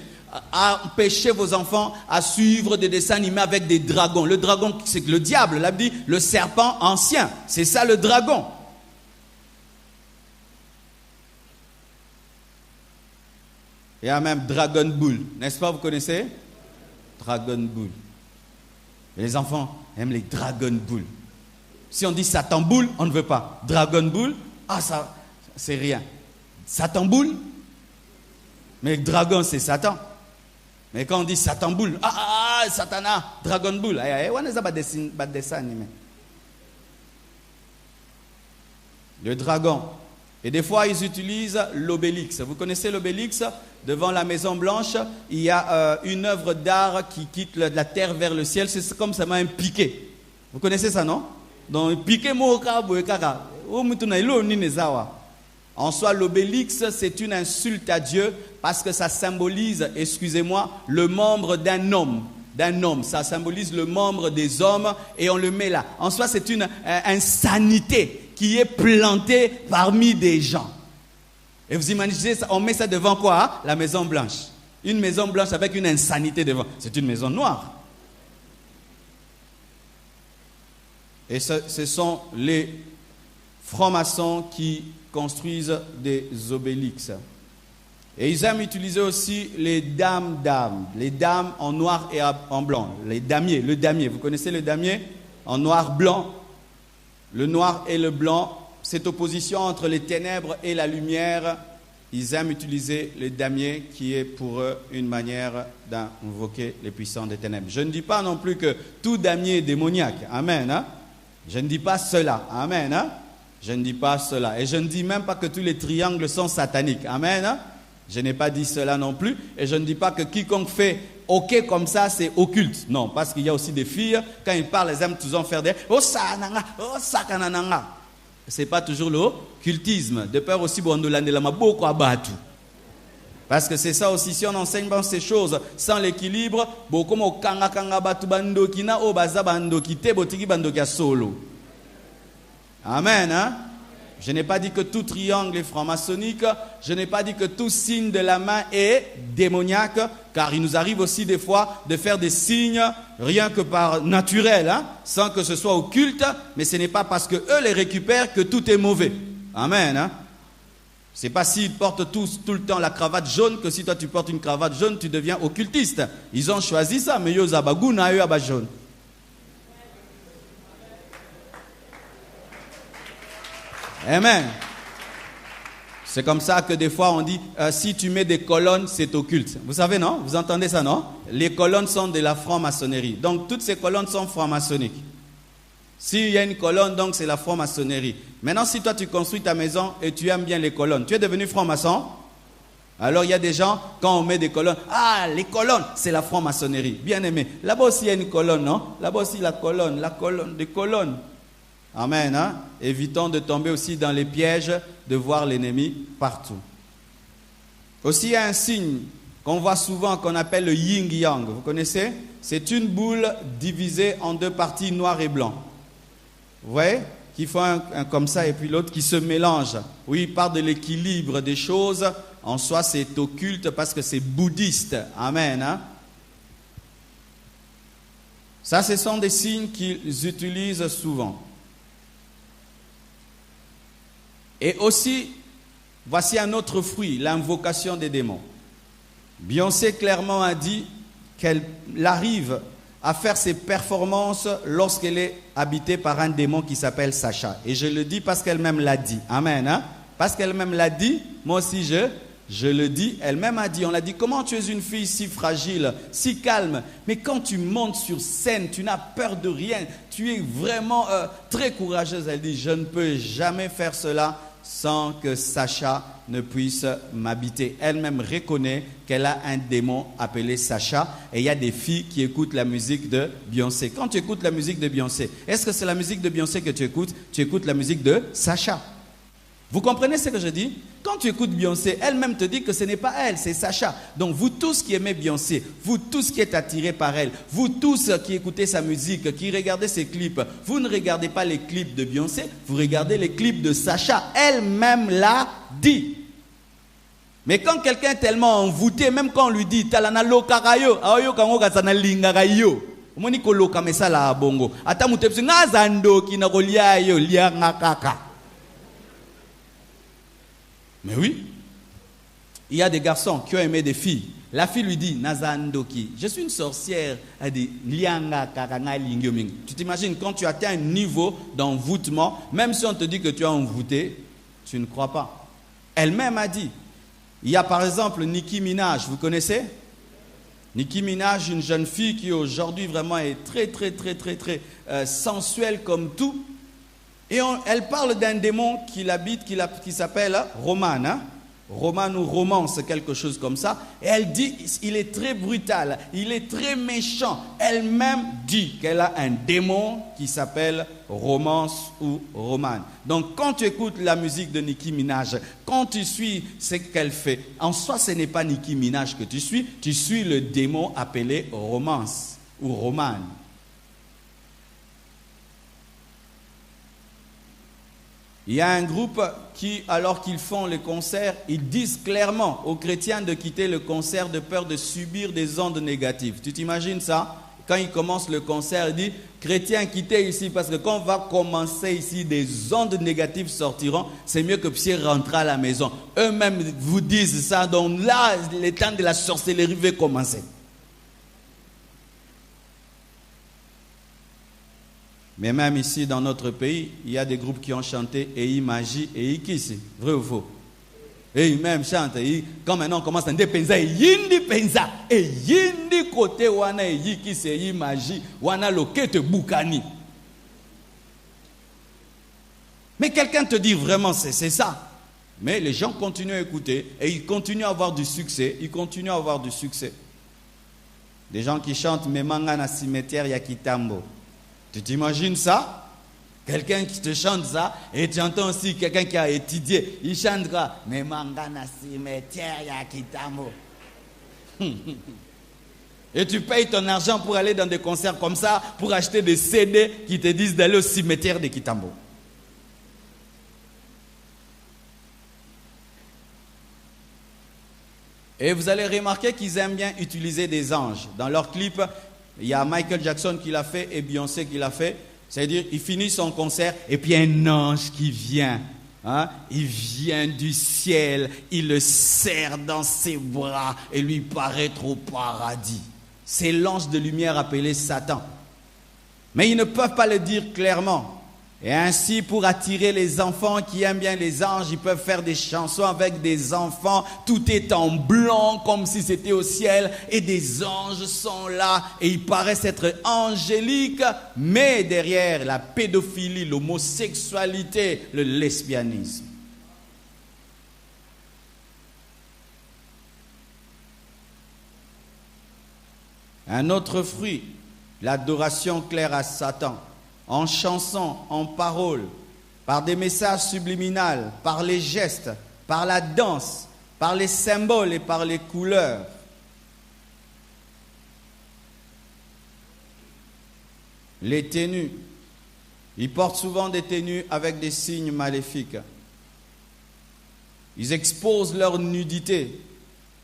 empêchez vos enfants à suivre des dessins animés avec des dragons. Le dragon, c'est le diable, là, dit le serpent ancien. C'est ça le dragon. Il y a même Dragon Ball, n'est-ce pas, vous connaissez? Dragon Ball. Et les enfants aiment les Dragon Ball. Si on dit Satan Ball, on ne veut pas. Dragon Ball, ça, c'est rien. Satan Ball, mais dragon, c'est Satan. Mais quand on dit Satan Ball, Satana, Dragon Ball, on est pas dessin animé. Le dragon. Et des fois, ils utilisent l'obélix. Vous connaissez l'obélix? Devant la Maison Blanche, il y a une œuvre d'art qui quitte la terre vers le ciel. C'est comme ça, un piqué. Vous connaissez ça, non? Donc, piqué, en soi, l'obélix, c'est une insulte à Dieu parce que ça symbolise, excusez-moi, le membre d'un homme. Ça symbolise le membre des hommes et on le met là. En soi, c'est une insanité qui est plantée parmi des gens. Et vous imaginez, on met ça devant quoi? La Maison Blanche. Une Maison Blanche avec une insanité devant. C'est une maison noire. Et ce sont les francs-maçons qui construisent des obélix. Et ils aiment utiliser aussi les dames d'âme, les dames en noir et en blanc, les damiers, le damier. Vous connaissez le damier? En noir-blanc. Le noir et le blanc, cette opposition entre les ténèbres et la lumière, ils aiment utiliser le damier qui est pour eux une manière d'invoquer les puissants des ténèbres. Je ne dis pas non plus que tout damier est démoniaque. Amen. Hein? Je ne dis pas cela. Amen. Hein? Je ne dis pas cela. Et je ne dis même pas que tous les triangles sont sataniques. Amen. Hein? Je n'ai pas dit cela non plus. Et je ne dis pas que quiconque fait OK comme ça, c'est occulte. Non, parce qu'il y a aussi des filles, quand ils parlent, elles aiment toujours faire des « Oh, sananga, oh, sakanananga ». Ce n'est pas toujours l'occultisme. De peur aussi, parce que c'est ça aussi, si on enseigne ces choses sans l'équilibre, Amen, hein? Je n'ai pas dit que tout triangle est franc-maçonnique. Je n'ai pas dit que tout signe de la main est démoniaque. Car il nous arrive aussi des fois de faire des signes rien que par naturel, hein, sans que ce soit occulte. Mais ce n'est pas parce qu'eux les récupèrent que tout est mauvais. Amen. Hein? Ce n'est pas s'ils portent tous tout le temps la cravate jaune que si toi tu portes une cravate jaune, tu deviens occultiste. Ils ont choisi ça. Mais yo zabaguna yo aba jaune. Amen. C'est comme ça que des fois on dit, si tu mets des colonnes, c'est occulte. Vous savez, non? Vous entendez ça, non? Les colonnes sont de la franc-maçonnerie. Donc toutes ces colonnes sont franc-maçonniques. S'il y a une colonne, donc c'est la franc-maçonnerie. Maintenant, si toi tu construis ta maison et tu aimes bien les colonnes, tu es devenu franc-maçon? Alors il y a des gens, quand on met des colonnes, ah, les colonnes, c'est la franc-maçonnerie. Bien aimé. Là-bas aussi il y a une colonne, non? Là-bas aussi la colonne, des colonnes. Amen. Hein? Évitons de tomber aussi dans les pièges de voir l'ennemi partout. Aussi, il y a un signe qu'on voit souvent, qu'on appelle le yin-yang. Vous connaissez? C'est une boule divisée en deux parties, noir et blanc. Vous voyez? Qui font un comme ça et puis l'autre qui se mélange. Oui, il parle de l'équilibre des choses. En soi, c'est occulte parce que c'est bouddhiste. Amen. Hein? Ça, ce sont des signes qu'ils utilisent souvent. Et aussi, voici un autre fruit, l'invocation des démons. Beyoncé clairement a dit qu'elle arrive à faire ses performances lorsqu'elle est habitée par un démon qui s'appelle Sacha. Et je le dis parce qu'elle-même l'a dit. Amen. Hein? Parce qu'elle-même l'a dit, moi aussi je le dis. Elle-même a dit, on l'a dit, comment tu es une fille si fragile, si calme, mais quand tu montes sur scène, tu n'as peur de rien, tu es vraiment très courageuse. Elle dit, je ne peux jamais faire cela sans que Sacha ne puisse m'habiter. Elle-même reconnaît qu'elle a un démon appelé Sacha. Et il y a des filles qui écoutent la musique de Beyoncé. Quand tu écoutes la musique de Beyoncé, est-ce que c'est la musique de Beyoncé que tu écoutes? Tu écoutes la musique de Sacha. Vous comprenez ce que je dis? Quand tu écoutes Beyoncé, elle-même te dit que ce n'est pas elle, c'est Sacha. Donc vous tous qui aimez Beyoncé, vous tous qui êtes attirés par elle, vous tous qui écoutez sa musique, qui regardez ses clips, vous ne regardez pas les clips de Beyoncé, vous regardez les clips de Sacha. Elle-même l'a dit. Mais quand quelqu'un est tellement envoûté, même quand on lui dit, talana lokarayo, ayo kango kasana lingarayo. Moni ko loka mesala bongo. Ata mutepsi ngazando kina koliayo lia ngakaka. Mais oui, il y a des garçons qui ont aimé des filles. La fille lui dit, Nazandoki, je suis une sorcière. Elle dit, tu t'imagines, quand tu atteins un niveau d'envoûtement, même si on te dit que tu es envoûté, tu ne crois pas. Elle-même a dit, il y a par exemple Nicki Minaj, vous connaissez? Nicki Minaj, une jeune fille qui aujourd'hui vraiment est très sensuelle comme tout. Et elle parle d'un démon qui l'habite, qui s'appelle Roman. Hein? Roman ou Romance, quelque chose comme ça. Et elle dit, il est très brutal, il est très méchant. Elle-même dit qu'elle a un démon qui s'appelle Romance ou Roman. Donc quand tu écoutes la musique de Nicki Minaj, quand tu suis ce qu'elle fait, en soi ce n'est pas Nicki Minaj que tu suis le démon appelé Romance ou Roman. Il y a un groupe qui, alors qu'ils font le concert, ils disent clairement aux chrétiens de quitter le concert de peur de subir des ondes négatives. Tu t'imagines ça? Quand ils commencent le concert, ils disent, chrétiens, quittez ici parce que quand on va commencer ici, des ondes négatives sortiront. C'est mieux que Pierre rentre à la maison. Eux-mêmes vous disent ça, donc là, le temps de la sorcellerie va commencer. Mais même ici, dans notre pays, il y a des groupes qui ont chanté Ei Magie et Ikisi. Vrai ou faux? Et ils même chantent. Quand maintenant on commence à dire Penza, Yindi Penza, et Yindi côté Wana et Ikisi et Magie, Wana Lokete Boukani. Mais quelqu'un te dit vraiment c'est ça. Mais les gens continuent à écouter et ils continuent à avoir du succès. Des gens qui chantent Memanga na cimetière Yakitambo. Tu t'imagines ça? Quelqu'un qui te chante ça, et tu entends aussi quelqu'un qui a étudié, il chantera « Memanga na cimetière Yakitambo ». Et tu payes ton argent pour aller dans des concerts comme ça, pour acheter des CD qui te disent d'aller au cimetière de Kitambo. Et vous allez remarquer qu'ils aiment bien utiliser des anges. Dans leurs clips, il y a Michael Jackson qui l'a fait et Beyoncé qui l'a fait. C'est-à-dire, il finit son concert et puis un ange qui vient. Hein? Il vient du ciel, il le serre dans ses bras et lui paraître au paradis. C'est l'ange de lumière appelé Satan. Mais ils ne peuvent pas le dire clairement. Et ainsi, pour attirer les enfants qui aiment bien les anges, ils peuvent faire des chansons avec des enfants. Tout est en blanc, comme si c'était au ciel. Et des anges sont là. Et ils paraissent être angéliques. Mais derrière, la pédophilie, l'homosexualité, le lesbianisme. Un autre fruit, l'adoration claire à Satan. En chansons, en paroles, par des messages subliminaux, par les gestes, par la danse, par les symboles et par les couleurs. Les tenues, ils portent souvent des tenues avec des signes maléfiques. Ils exposent leur nudité.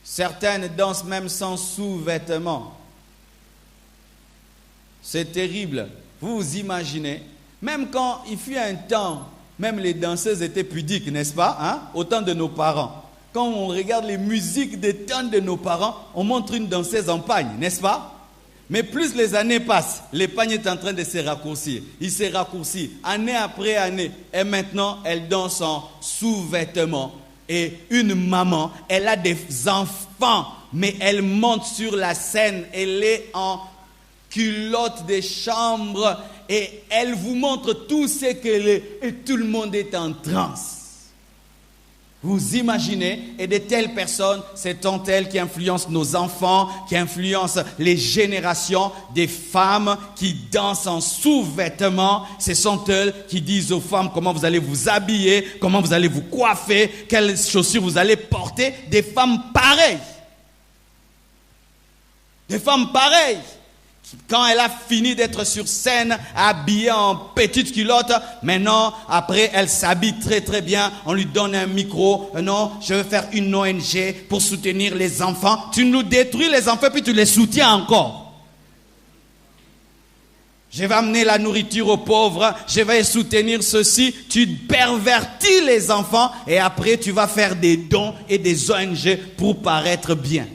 Certaines dansent même sans sous-vêtements. C'est terrible. Vous vous imaginez, même quand il fut un temps, même les danseuses étaient pudiques, n'est-ce pas, hein? Au temps de nos parents. Quand on regarde les musiques des temps de nos parents, on montre une danseuse en pagne, n'est-ce pas? Mais plus les années passent, les pagnes est en train de se raccourcir. Il se raccourcit année après année. Et maintenant, elle danse en sous-vêtements. Et une maman, elle a des enfants, mais elle monte sur la scène, elle est en culotte des chambres et elle vous montre tout ce qu'elle est et tout le monde est en transe. Vous imaginez, et de telles personnes, c'est tant elles qui influencent nos enfants, qui influencent les générations, des femmes qui dansent en sous-vêtements. Ce sont elles qui disent aux femmes comment vous allez vous habiller, comment vous allez vous coiffer, quelles chaussures vous allez porter. Des femmes pareilles. Des femmes pareilles. Quand elle a fini d'être sur scène, habillée en petite culotte, maintenant, après, elle s'habille très très bien. On lui donne un micro. Non, je veux faire une ONG pour soutenir les enfants. Tu nous détruis les enfants puis tu les soutiens encore. Je vais amener la nourriture aux pauvres. Je vais soutenir ceci. Tu pervertis les enfants et après, tu vas faire des dons et des ONG pour paraître bien.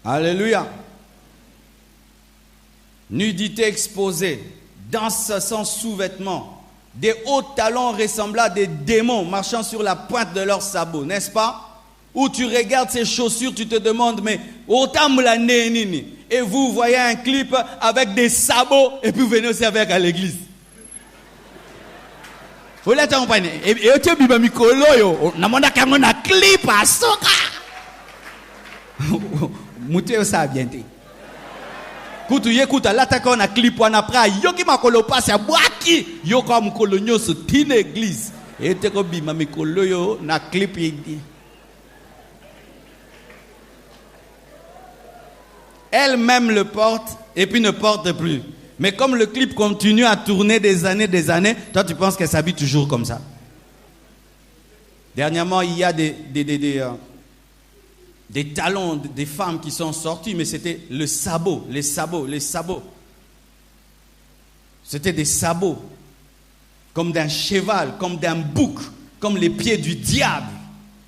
Alléluia. Nudité exposée, danse sans sous-vêtements, des hauts talons ressemblant à des démons marchant sur la pointe de leurs sabots, n'est-ce pas? Où tu regardes ces chaussures, tu te demandes, mais autant la nini. Et vous voyez un clip avec des sabots et puis vous venez aussi avec à l'église. Vous l'êtes accompagné. Et tu as mis un clip à soka. Mute ça bien te. Kutu ye kuta lataka na clip wana pra yoki makolo passe ya bwaki yoko mukolo nyoso tine église et te ko bima mikolo yo na clip yi. Elle-même le porte et puis ne porte plus. Mais comme le clip continue à tourner des années, toi tu penses qu'elle s'habille toujours comme ça. Dernièrement, il y a des talons des femmes qui sont sortis, mais c'était les sabots. C'était des sabots, comme d'un cheval, comme d'un bouc, comme les pieds du diable.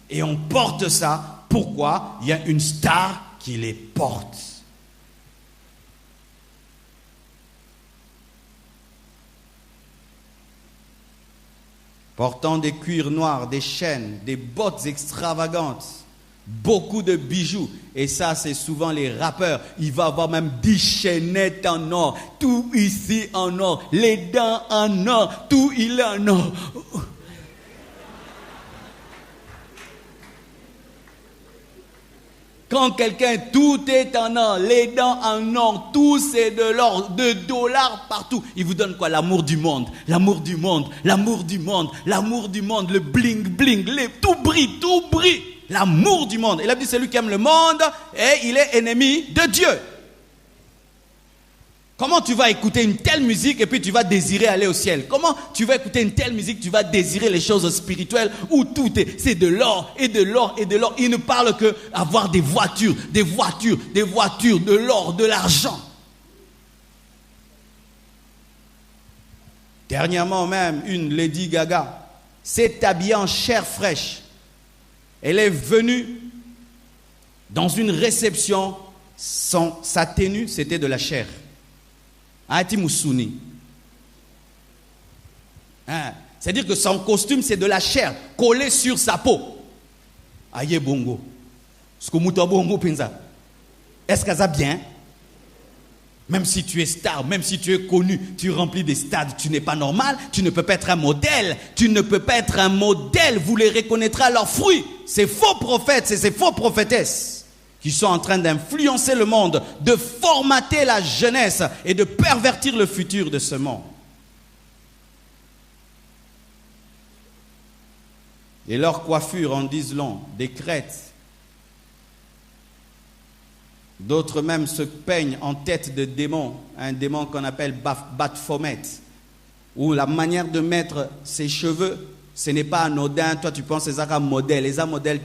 Et on porte ça. Pourquoi? Il y a une star qui les porte. Portant des cuirs noirs, des chaînes, des bottes extravagantes. Beaucoup de bijoux. Et ça, c'est souvent les rappeurs. Il va avoir même 10 chaînettes en or. Tout ici en or. Les dents en or. Tout il est en or. Quand quelqu'un, tout est en or. Les dents en or. Tout c'est de l'or. De dollars partout. Il vous donne quoi? L'amour du monde. L'amour du monde. L'amour du monde. L'amour du monde. Le bling bling. Tout brille. Tout brille. L'amour du monde. Il a dit celui qui aime le monde et il est ennemi de Dieu. Comment tu vas écouter une telle musique et puis tu vas désirer aller au ciel? Comment tu vas écouter une telle musique, tu vas désirer les choses spirituelles où tout c'est de l'or et de l'or et de l'or. Il ne parle que avoir des voitures, de l'or, de l'argent. Dernièrement même, une Lady Gaga s'est habillée en chair fraîche. Elle est venue dans une réception sa tenue, c'était de la chair. Ati Mousouni. C'est-à-dire que son costume, c'est de la chair collée sur sa peau. Aïe bongo. Est-ce que ça va bien? Même si tu es star, même si tu es connu, tu remplis des stades, tu n'es pas normal, tu ne peux pas être un modèle. Tu ne peux pas être un modèle, vous les reconnaîtrez à leurs fruits. Ces faux prophètes, ces faux prophétesses qui sont en train d'influencer le monde, de formater la jeunesse et de pervertir le futur de ce monde. Et leur coiffure en disent long, des crêtes. D'autres même se peignent en tête de démon, un démon qu'on appelle Baphomet, où la manière de mettre ses cheveux, ce n'est pas anodin. Toi tu penses que c'est un modèle, les modèles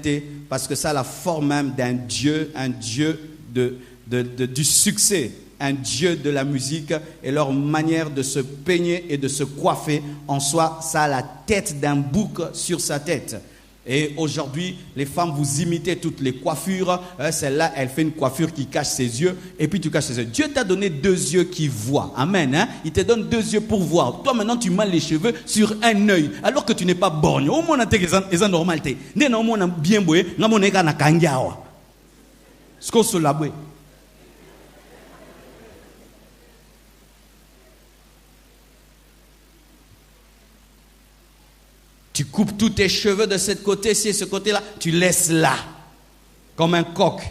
parce que ça a la forme même d'un dieu, un dieu du succès, un dieu de la musique, et leur manière de se peigner et de se coiffer, en soi, ça a la tête d'un bouc sur sa tête. Et aujourd'hui, les femmes, vous imitez toutes les coiffures. Celle-là, elle fait une coiffure qui cache ses yeux. Et puis tu caches ses yeux. Dieu t'a donné 2 yeux qui voient. Amen. Il te donne 2 yeux pour voir. Toi, maintenant, tu mets les cheveux sur un œil. Alors que tu n'es pas borgne. Au moins, c'est normal. Non, on a bien boué. Non, on est à kangawa. Ce qu'on se l'a boué. Tu coupes tous tes cheveux de ce côté-ci et ce côté-là, tu laisses là, comme un coq.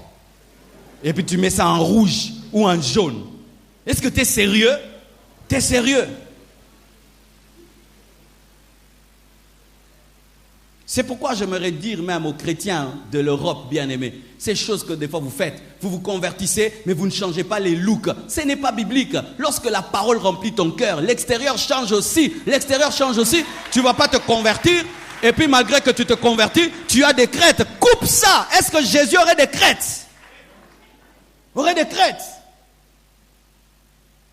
Et puis tu mets ça en rouge ou en jaune. Est-ce que tu es sérieux? Tu es sérieux? C'est pourquoi j'aimerais dire même aux chrétiens de l'Europe bien-aimés, ces choses que des fois vous faites, vous vous convertissez, mais vous ne changez pas les looks. Ce n'est pas biblique. Lorsque la parole remplit ton cœur, l'extérieur change aussi. L'extérieur change aussi. Tu ne vas pas te convertir, et puis malgré que tu te convertis, tu as des crêtes. Coupe ça. Est-ce que Jésus aurait des crêtes? Aurait des crêtes?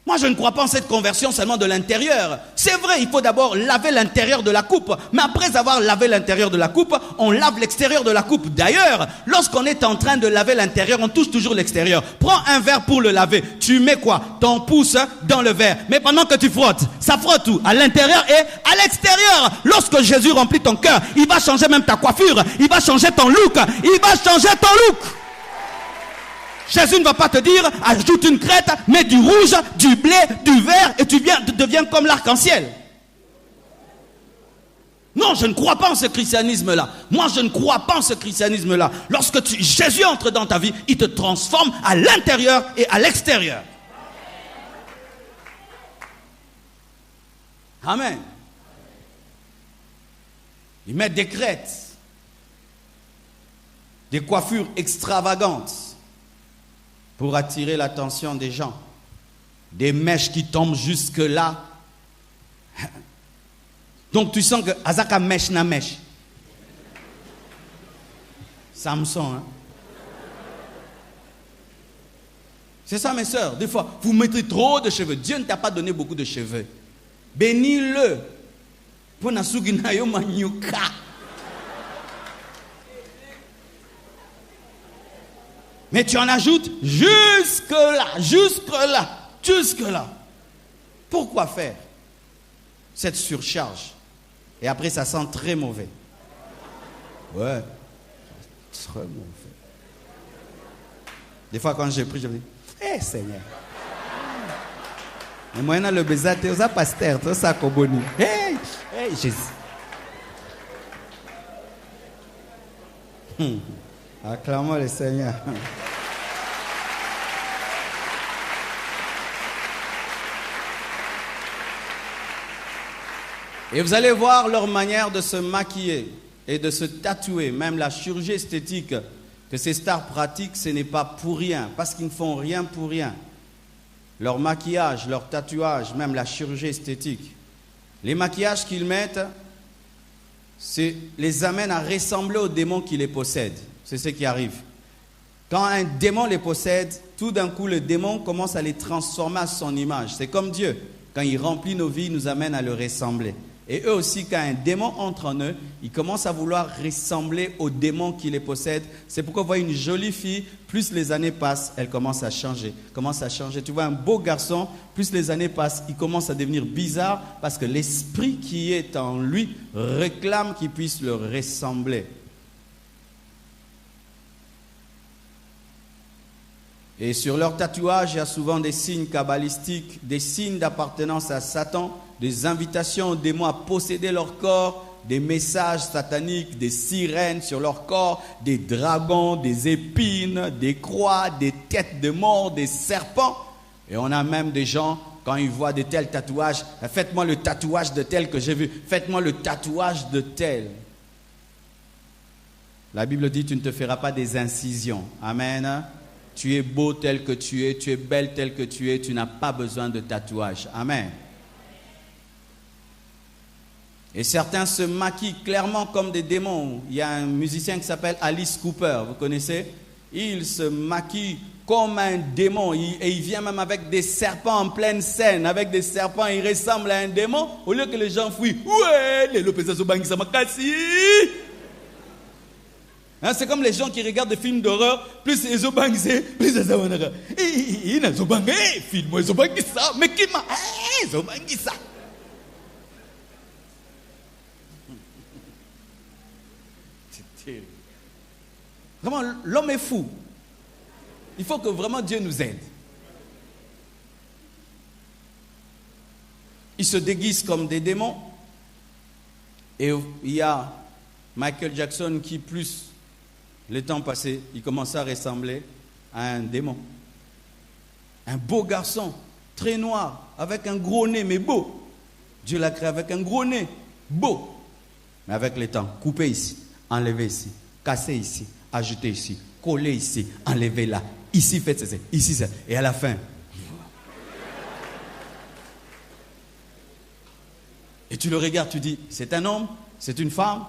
Moi, je ne crois pas en cette conversion seulement de l'intérieur. C'est vrai, il faut d'abord laver l'intérieur de la coupe. Mais après avoir lavé l'intérieur de la coupe, on lave l'extérieur de la coupe. D'ailleurs, lorsqu'on est en train de laver l'intérieur, on touche toujours l'extérieur. Prends un verre pour le laver. Tu mets quoi? Ton pouce dans le verre. Mais pendant que tu frottes, ça frotte où? À l'intérieur et à l'extérieur. Lorsque Jésus remplit ton cœur, il va changer même ta coiffure. Il va changer ton look. Il va changer ton look. Jésus ne va pas te dire, ajoute une crête, mets du rouge, du blé, du vert, et tu deviens comme l'arc-en-ciel. Non, je ne crois pas en ce christianisme-là. Moi, je ne crois pas en ce christianisme-là. Lorsque Jésus entre dans ta vie, il te transforme à l'intérieur et à l'extérieur. Amen. Ils mettent des crêtes, des coiffures extravagantes, pour attirer l'attention des gens. Des mèches qui tombent jusque là. Donc tu sens que Azaka mèche na mèche. Samson, hein. C'est ça mes sœurs. Des fois, vous mettez trop de cheveux. Dieu ne t'a pas donné beaucoup de cheveux. Bénis-le. Pour nasugina yo manyuka. Mais tu en ajoutes jusque-là, jusque-là, jusque-là. Pourquoi faire cette surcharge? Et après, ça sent très mauvais. Ouais, très mauvais. Des fois, quand j'ai pris, je me dis, hé Seigneur. Et moi, le baiser, tu es pasteur, tu es ça, Koboni. Hé, Jésus. Acclamons le Seigneur. Et vous allez voir leur manière de se maquiller et de se tatouer, même la chirurgie esthétique que ces stars pratiquent, ce n'est pas pour rien, parce qu'ils ne font rien pour rien. Leur maquillage, leur tatouage, même la chirurgie esthétique. Les maquillages qu'ils mettent, les amène à ressembler aux démons qui les possèdent. C'est ce qui arrive. Quand un démon les possède, tout d'un coup, le démon commence à les transformer à son image. C'est comme Dieu. Quand il remplit nos vies, il nous amène à le ressembler. Et eux aussi, quand un démon entre en eux, ils commencent à vouloir ressembler au démon qui les possède. C'est pourquoi vous voyez une jolie fille, plus les années passent, elle commence à changer. Tu vois un beau garçon, plus les années passent, il commence à devenir bizarre parce que l'esprit qui est en lui réclame qu'il puisse le ressembler. Et sur leur tatouage, il y a souvent des signes kabbalistiques, des signes d'appartenance à Satan, des invitations aux démons à posséder leur corps, des messages sataniques, des sirènes sur leur corps, des dragons, des épines, des croix, des têtes de mort, des serpents. Et on a même des gens, quand ils voient de tels tatouages, faites-moi le tatouage de tel que j'ai vu, faites-moi le tatouage de tel. La Bible dit, tu ne te feras pas des incisions. Amen. Tu es beau tel que tu es belle tel que tu n'as pas besoin de tatouage. Amen. Et certains se maquillent clairement comme des démons. Il y a un musicien qui s'appelle Alice Cooper, vous connaissez? Il se maquille comme un démon et il vient même avec des serpents en pleine scène. Avec des serpents, il ressemble à un démon. Au lieu que les gens fuient, ouais, les Lopez Azobangi Samakasi. Hein, c'est comme les gens qui regardent des films d'horreur, plus ils ont bangé, plus ils ont bangé. Ils ont bangé, film, ils ont bangé ça, mais qui m'a. Ils ont bangé ça. C'est terrible. Vraiment, l'homme est fou. Il faut que vraiment Dieu nous aide. Ils se déguisent comme des démons. Et il y a Michael Jackson qui, plus le temps passé, il commençait à ressembler à un démon. Un beau garçon, très noir, avec un gros nez, mais beau. Dieu l'a créé avec un gros nez, beau. Mais avec le temps, coupé ici, enlevé ici, cassé ici, ajouté ici, collé ici, enlevé là, ici fait ça, ici ça. Et à la fin, et tu le regardes, tu dis, c'est un homme, c'est une femme,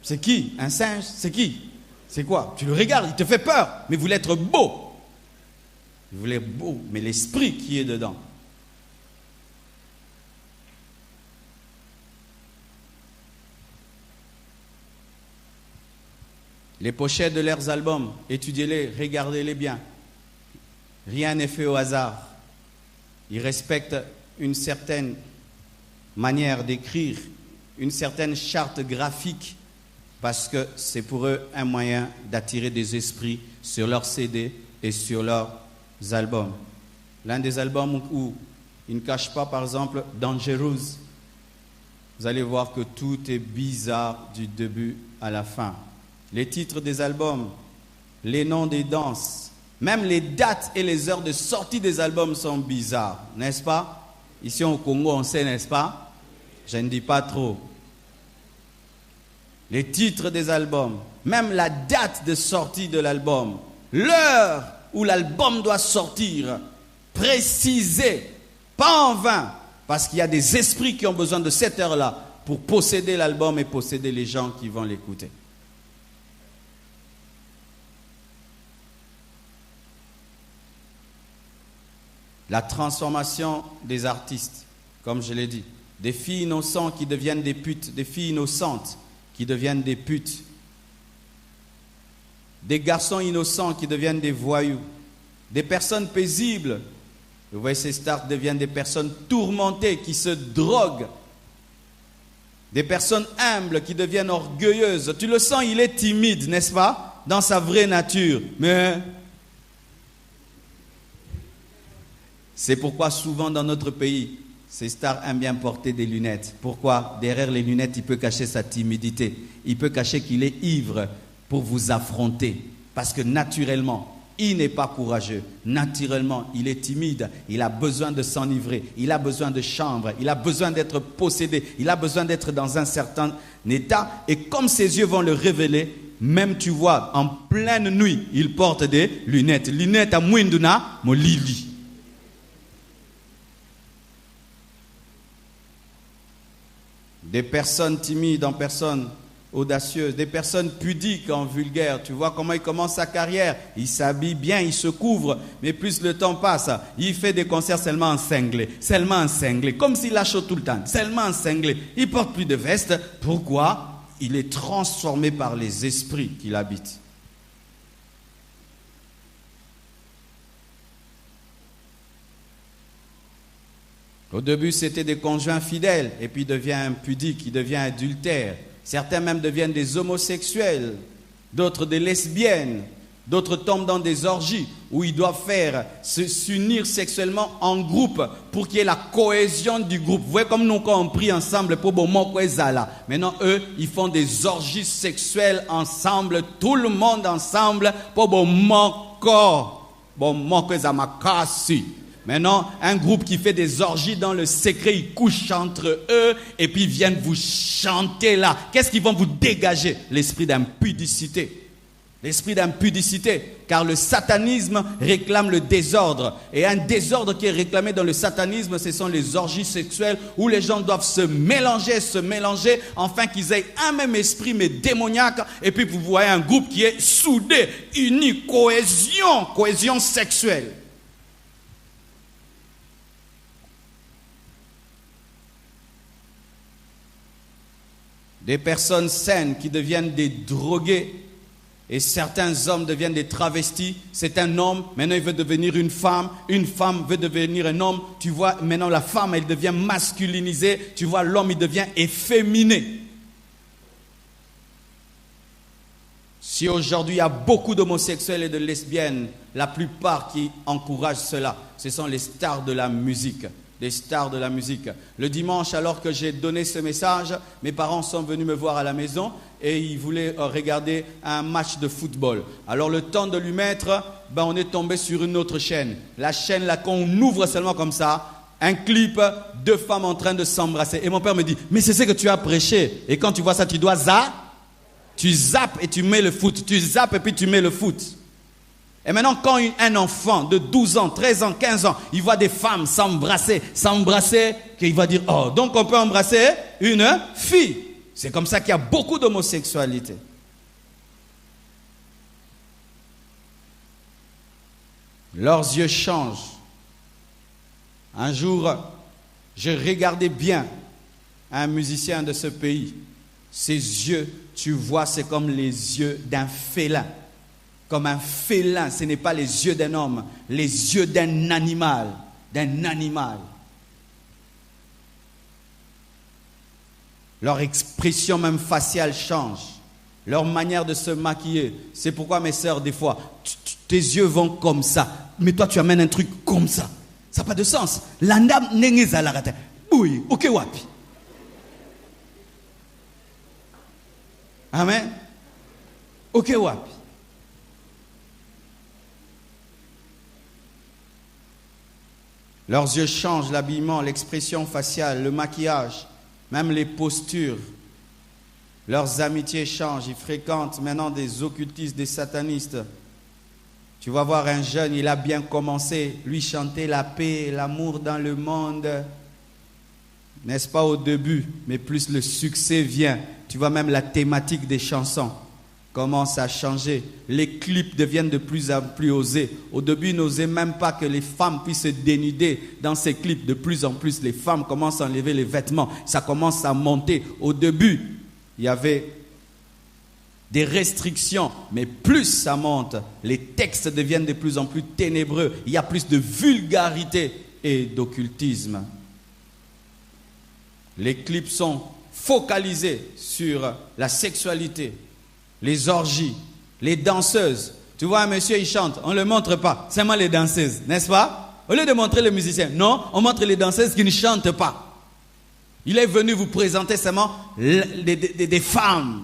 c'est qui? Un singe, c'est qui? C'est quoi? Tu le regardes, il te fait peur, mais il voulait être beau. Il voulait être beau, mais l'esprit qui est dedans. Les pochettes de leurs albums, étudiez-les, regardez-les bien. Rien n'est fait au hasard. Ils respectent une certaine manière d'écrire, une certaine charte graphique, parce que c'est pour eux un moyen d'attirer des esprits sur leurs CD et sur leurs albums. L'un des albums où ils ne cachent pas, par exemple, Dangerous, vous allez voir que tout est bizarre du début à la fin. Les titres des albums, les noms des danses, même les dates et les heures de sortie des albums sont bizarres, n'est-ce pas? Ici au Congo, on sait, n'est-ce pas? Je ne dis pas trop. Les titres des albums, même la date de sortie de l'album, l'heure où l'album doit sortir, précisée, pas en vain, parce qu'il y a des esprits qui ont besoin de cette heure-là pour posséder l'album et posséder les gens qui vont l'écouter. La transformation des artistes, comme je l'ai dit, des filles innocentes qui deviennent des putes, des filles innocentes qui deviennent des putes, des garçons innocents qui deviennent des voyous, des personnes paisibles. Vous voyez, ces stars deviennent des personnes tourmentées qui se droguent, des personnes humbles qui deviennent orgueilleuses. Tu le sens, il est timide, n'est-ce pas, dans sa vraie nature, mais c'est pourquoi souvent dans notre pays, ces stars aiment bien porter des lunettes. Pourquoi? Derrière les lunettes, il peut cacher sa timidité. Il peut cacher qu'il est ivre pour vous affronter. Parce que naturellement, il n'est pas courageux. Naturellement, il est timide. Il a besoin de s'enivrer. Il a besoin de chambre. Il a besoin d'être possédé. Il a besoin d'être dans un certain état. Et comme ses yeux vont le révéler, même tu vois, en pleine nuit, il porte des lunettes. Lunettes à Mwinduna, Molili. Des personnes timides en personnes audacieuse, des personnes pudiques en vulgaire. Tu vois comment il commence sa carrière. Il s'habille bien, il se couvre, mais plus le temps passe, il fait des concerts seulement en cinglé, comme s'il a chaud tout le temps, seulement en cinglé. Il porte plus de veste. Pourquoi? Il est transformé par les esprits qu'il habite. Au début, c'était des conjoints fidèles, et puis il devient impudique, il devient adultère. Certains même deviennent des homosexuels, d'autres des lesbiennes, d'autres tombent dans des orgies où ils doivent s'unir sexuellement en groupe pour qu'il y ait la cohésion du groupe. Vous voyez comme nous quand on prie ensemble pour bon Mokwezala. Maintenant, eux, ils font des orgies sexuelles ensemble, tout le monde ensemble pour bon Mokwezala. Maintenant, un groupe qui fait des orgies dans le secret, ils couchent entre eux et puis ils viennent vous chanter là. Qu'est-ce qu'ils vont vous dégager? L'esprit d'impudicité. L'esprit d'impudicité. Car le satanisme réclame le désordre. Et un désordre qui est réclamé dans le satanisme, ce sont les orgies sexuelles où les gens doivent se mélanger, afin qu'ils aient un même esprit mais démoniaque. Et puis vous voyez un groupe qui est soudé, uni, cohésion sexuelle. Des personnes saines qui deviennent des drogués et certains hommes deviennent des travestis. C'est un homme, maintenant il veut devenir une femme veut devenir un homme. Tu vois, maintenant la femme, elle devient masculinisée. Tu vois, l'homme, il devient efféminé. Si aujourd'hui il y a beaucoup d'homosexuels et de lesbiennes, la plupart qui encouragent cela, ce sont les stars de la musique. Les stars de la musique. Le dimanche, alors que j'ai donné ce message, mes parents sont venus me voir à la maison et ils voulaient regarder un match de football. Alors le temps de lui mettre, on est tombé sur une autre chaîne. La chaîne là, quand on ouvre seulement comme ça, un clip, 2 femmes en train de s'embrasser. Et mon père me dit, mais c'est ce que tu as prêché. Et quand tu vois ça, tu dois tu zappes et tu mets le foot. Tu zappes et puis tu mets le foot. Et maintenant, quand un enfant de 12 ans, 13 ans, 15 ans, il voit des femmes s'embrasser, qu'il va dire, oh, donc on peut embrasser une fille. C'est comme ça qu'il y a beaucoup d'homosexualité. Leurs yeux changent. Un jour, je regardais bien un musicien de ce pays. Ses yeux, tu vois, c'est comme les yeux d'un félin. Comme un félin, ce n'est pas les yeux d'un homme, les yeux d'un animal, Leur expression même faciale change, leur manière de se maquiller. C'est pourquoi mes sœurs, des fois, tes yeux vont comme ça, mais toi tu amènes un truc comme ça. Ça n'a pas de sens. L'andam n'engeza la rata. Oui, ok wapi. Amen. Ok wapi. Leurs yeux changent, l'habillement, l'expression faciale, le maquillage, même les postures. Leurs amitiés changent, ils fréquentent maintenant des occultistes, des satanistes. Tu vas voir un jeune, il a bien commencé, lui chanter la paix, l'amour dans le monde. N'est-ce pas au début, mais plus le succès vient. Tu vois même la thématique des chansons commence à changer. Les clips deviennent de plus en plus osés. Au début, ils n'osaient même pas que les femmes puissent se dénuder dans ces clips. De plus en plus, les femmes commencent à enlever les vêtements. Ça commence à monter. Au début, il y avait des restrictions, mais plus ça monte, les textes deviennent de plus en plus ténébreux. Il y a plus de vulgarité et d'occultisme. Les clips sont focalisés sur la sexualité, les orgies, les danseuses. Tu vois un monsieur, il chante, on ne le montre pas, seulement les danseuses, n'est-ce pas? Au lieu de montrer les musiciens, non, on montre les danseuses qui ne chantent pas. Il est venu vous présenter seulement des femmes.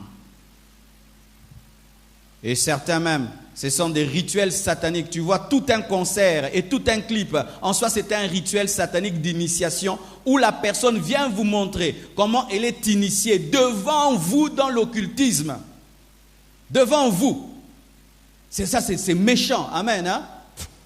Et certains même, ce sont des rituels sataniques. Tu vois tout un concert et tout un clip. En soi, c'est un rituel satanique d'initiation où la personne vient vous montrer comment elle est initiée devant vous dans l'occultisme. Devant vous. C'est ça, c'est méchant. Amen. Hein?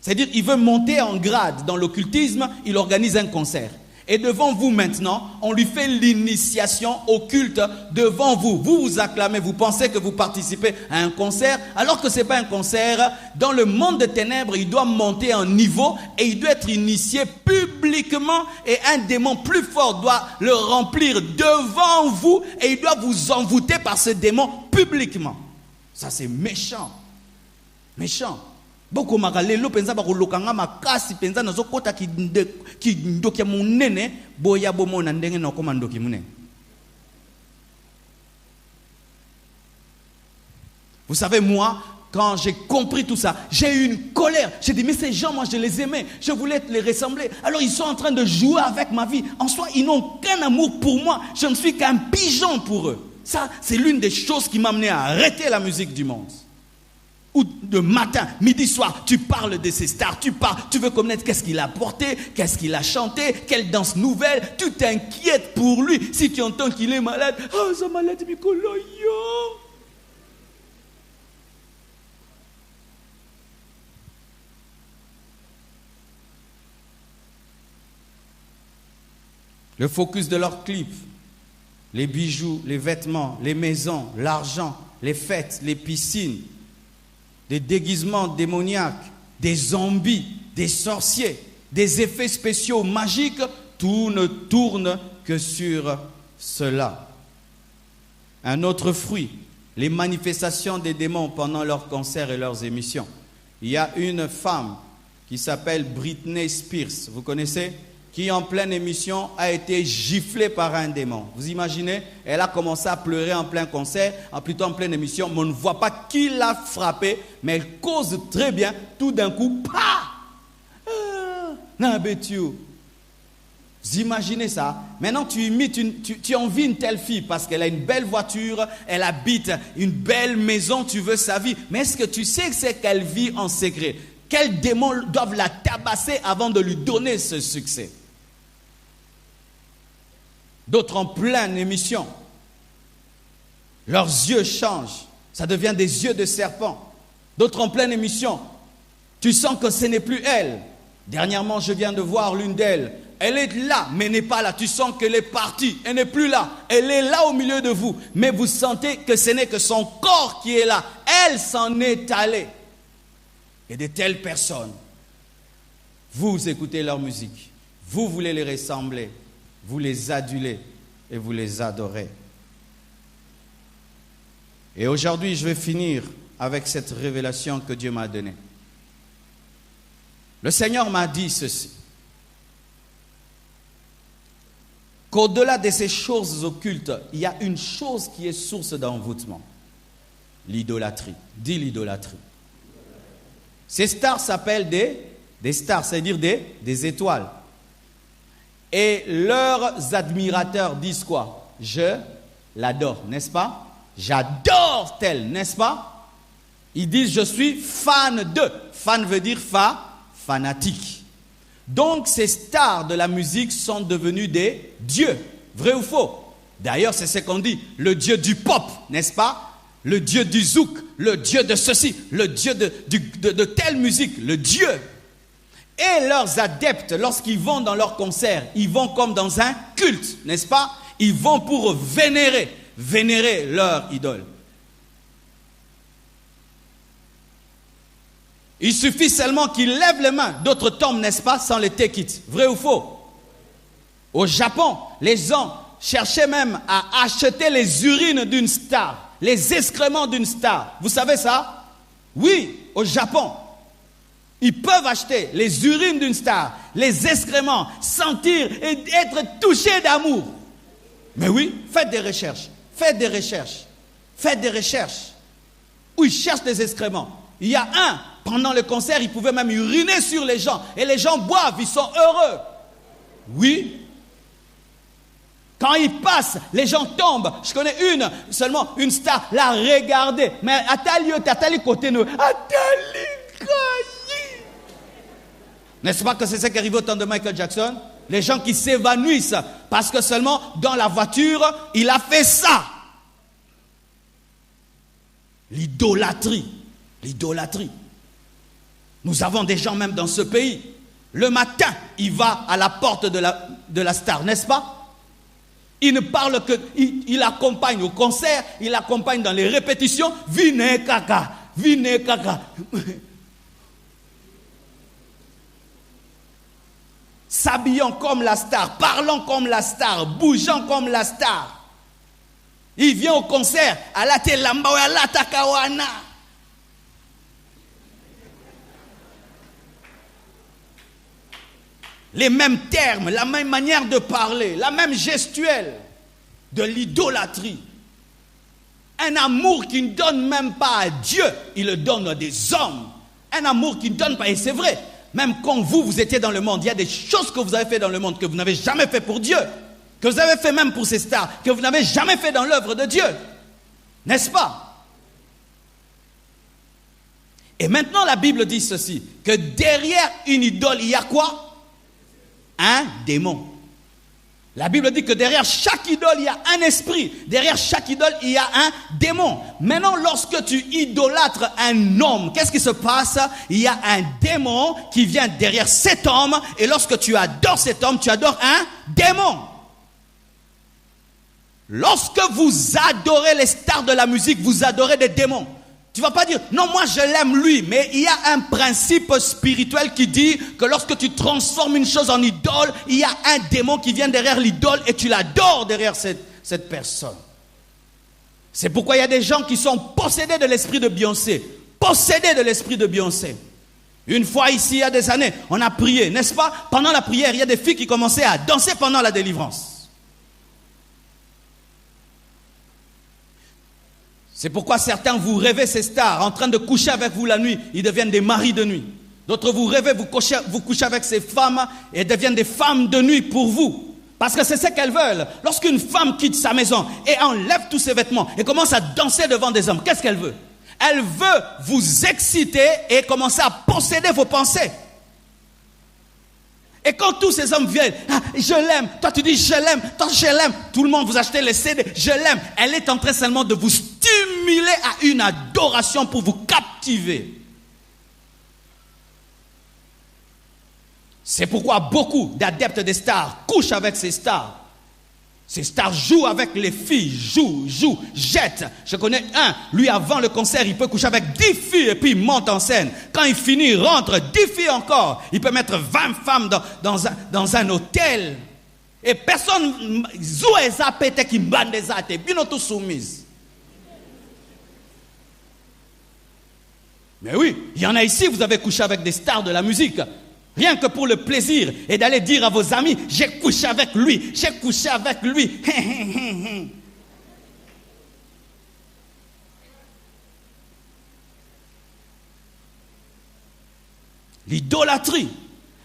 C'est-à-dire, il veut monter en grade dans l'occultisme, il organise un concert. Et devant vous maintenant, on lui fait l'initiation au culte devant vous. Vous vous acclamez, vous pensez que vous participez à un concert, alors que ce n'est pas un concert. Dans le monde des ténèbres, il doit monter en niveau et il doit être initié publiquement. Et un démon plus fort doit le remplir devant vous et il doit vous envoûter par ce démon publiquement. Ça, c'est méchant. Méchant. Boko magalelo penza bakolokanga makasi penza nazokota ki ndoki ya munene boya bomona ndenge na koma ndoki munene. Vous savez, moi, quand j'ai compris tout ça, j'ai eu une colère. J'ai dit, mais ces gens, moi, je les aimais. Je voulais les ressembler. Alors, ils sont en train de jouer avec ma vie. En soi, ils n'ont qu'un amour pour moi. Je ne suis qu'un pigeon pour eux. Ça, c'est l'une des choses qui m'a amené à arrêter la musique du monde. Ou de matin, midi, soir, tu parles de ces stars, tu veux connaître qu'est-ce qu'il a porté, qu'est-ce qu'il a chanté, quelle danse nouvelle, tu t'inquiètes pour lui. Si tu entends qu'il est malade, oh, ça malade, Mikolo, yo. Le focus de leurs clips, les bijoux, les vêtements, les maisons, l'argent, les fêtes, les piscines, des déguisements démoniaques, des zombies, des sorciers, des effets spéciaux magiques, tout ne tourne que sur cela. Un autre fruit, les manifestations des démons pendant leurs concerts et leurs émissions. Il y a une femme qui s'appelle Britney Spears, vous connaissez ? Qui en pleine émission a été giflée par un démon. Vous imaginez? Elle a commencé à pleurer en plein concert, plutôt en pleine émission, mais on ne voit pas qui l'a frappée, mais elle cause très bien, tout d'un coup, vous imaginez ça? Maintenant, tu imites, tu envies une telle fille parce qu'elle a une belle voiture, elle habite une belle maison, tu veux sa vie. Mais est-ce que tu sais que c'est qu'elle vit en secret? Quels démons doivent la tabasser avant de lui donner ce succès? D'autres en pleine émission, leurs yeux changent, ça devient des yeux de serpent. D'autres en pleine émission, tu sens que ce n'est plus elle. Dernièrement, je viens de voir l'une d'elles. Elle est là, mais n'est pas là. Tu sens qu'elle est partie, elle n'est plus là. Elle est là au milieu de vous, mais vous sentez que ce n'est que son corps qui est là. Elle s'en est allée. Et de telles personnes, vous écoutez leur musique, vous voulez les ressembler, vous les adulez et vous les adorez. Et aujourd'hui, je vais finir avec cette révélation que Dieu m'a donnée. Le Seigneur m'a dit ceci, qu'au-delà de ces choses occultes, il y a une chose qui est source d'envoûtement, l'idolâtrie. Dis l'idolâtrie. Ces stars s'appellent des stars, c'est-à-dire des étoiles. Et leurs admirateurs disent quoi? Je l'adore, n'est-ce pas? J'adore tel, n'est-ce pas? Ils disent je suis fan de. Fan veut dire fanatique. Donc ces stars de la musique sont devenus des dieux. Vrai ou faux? D'ailleurs, c'est ce qu'on dit. Le dieu du pop, n'est-ce pas? Le dieu du zouk, le dieu de ceci, le dieu de telle musique, le dieu. Et leurs adeptes, lorsqu'ils vont dans leur concert, ils vont comme dans un culte, n'est-ce pas? Ils vont pour vénérer leur idole. Il suffit seulement qu'ils lèvent les mains, d'autres tombent, n'est-ce pas, sans les take it. Vrai ou faux? Au Japon, les gens cherchaient même à acheter les urines d'une star, les excréments d'une star. Vous savez ça? Oui, au Japon. Ils peuvent acheter les urines d'une star, les excréments, sentir et être touchés d'amour. Mais oui, faites des recherches. Faites des recherches. Faites des recherches. Où ils cherchent des excréments. Il y a un, pendant le concert, il pouvait même uriner sur les gens. Et les gens boivent, ils sont heureux. Oui. Quand ils passent, les gens tombent. Je connais seulement une star, la regarder. Mais à tel lieu, à tel côté, nous. À tel lieu. N'est-ce pas que c'est ce qui arrive au temps de Michael Jackson? Les gens qui s'évanouissent parce que seulement dans la voiture, il a fait ça. L'idolâtrie. L'idolâtrie. Nous avons des gens même dans ce pays. Le matin, il va à la porte de la star, n'est-ce pas? Il ne parle que, il accompagne au concert, il accompagne dans les répétitions. Vine kaka, vine kaka. S'habillant comme la star, parlant comme la star, bougeant comme la star. Il vient au concert, à la telamba, à la takawana. Les mêmes termes, la même manière de parler, la même gestuelle, de l'idolâtrie. Un amour qui ne donne même pas à Dieu, il le donne à des hommes. Un amour qui ne donne pas, et c'est vrai, même quand vous étiez dans le monde, il y a des choses que vous avez fait dans le monde que vous n'avez jamais fait pour Dieu, que vous avez fait même pour ces stars, que vous n'avez jamais fait dans l'œuvre de Dieu. N'est-ce pas? Et maintenant la Bible dit ceci, que derrière une idole, il y a quoi? Un démon. La Bible dit que derrière chaque idole, il y a un esprit. Derrière chaque idole, il y a un démon. Maintenant, lorsque tu idolâtres un homme, qu'est-ce qui se passe? Il y a un démon qui vient derrière cet homme. Et lorsque tu adores cet homme, tu adores un démon. Lorsque vous adorez les stars de la musique, vous adorez des démons. Tu ne vas pas dire, non, moi je l'aime lui, mais il y a un principe spirituel qui dit que lorsque tu transformes une chose en idole, il y a un démon qui vient derrière l'idole et tu l'adores derrière cette personne. C'est pourquoi il y a des gens qui sont possédés de l'esprit de Beyoncé. Possédés de l'esprit de Beyoncé. Une fois ici, il y a des années, on a prié, n'est-ce pas? Pendant la prière, il y a des filles qui commençaient à danser pendant la délivrance. C'est pourquoi certains vous rêvez ces stars en train de coucher avec vous la nuit, ils deviennent des maris de nuit. D'autres vous rêvez, vous couchez avec ces femmes et deviennent des femmes de nuit pour vous. Parce que c'est ce qu'elles veulent. Lorsqu'une femme quitte sa maison et enlève tous ses vêtements et commence à danser devant des hommes, qu'est-ce qu'elle veut? Elle veut vous exciter et commencer à posséder vos pensées. Et quand tous ces hommes viennent, ah, je l'aime, toi tu dis je l'aime, toi je l'aime, tout le monde vous achetez les CD, je l'aime. Elle est en train seulement de vous stimuler à une adoration pour vous captiver. C'est pourquoi beaucoup d'adeptes des stars couchent avec ces stars. Ces stars jouent avec les filles, jouent, jettent. Je connais un, lui avant le concert, il peut coucher avec 10 filles et puis il monte en scène. Quand il finit, il rentre, 10 filles encore. Il peut mettre 20 femmes dans un hôtel. Et personne, qui bien tout soumise. Mais oui, il y en a ici, vous avez couché avec des stars de la musique. Rien que pour le plaisir et d'aller dire à vos amis, j'ai couché avec lui, j'ai couché avec lui. L'idolâtrie.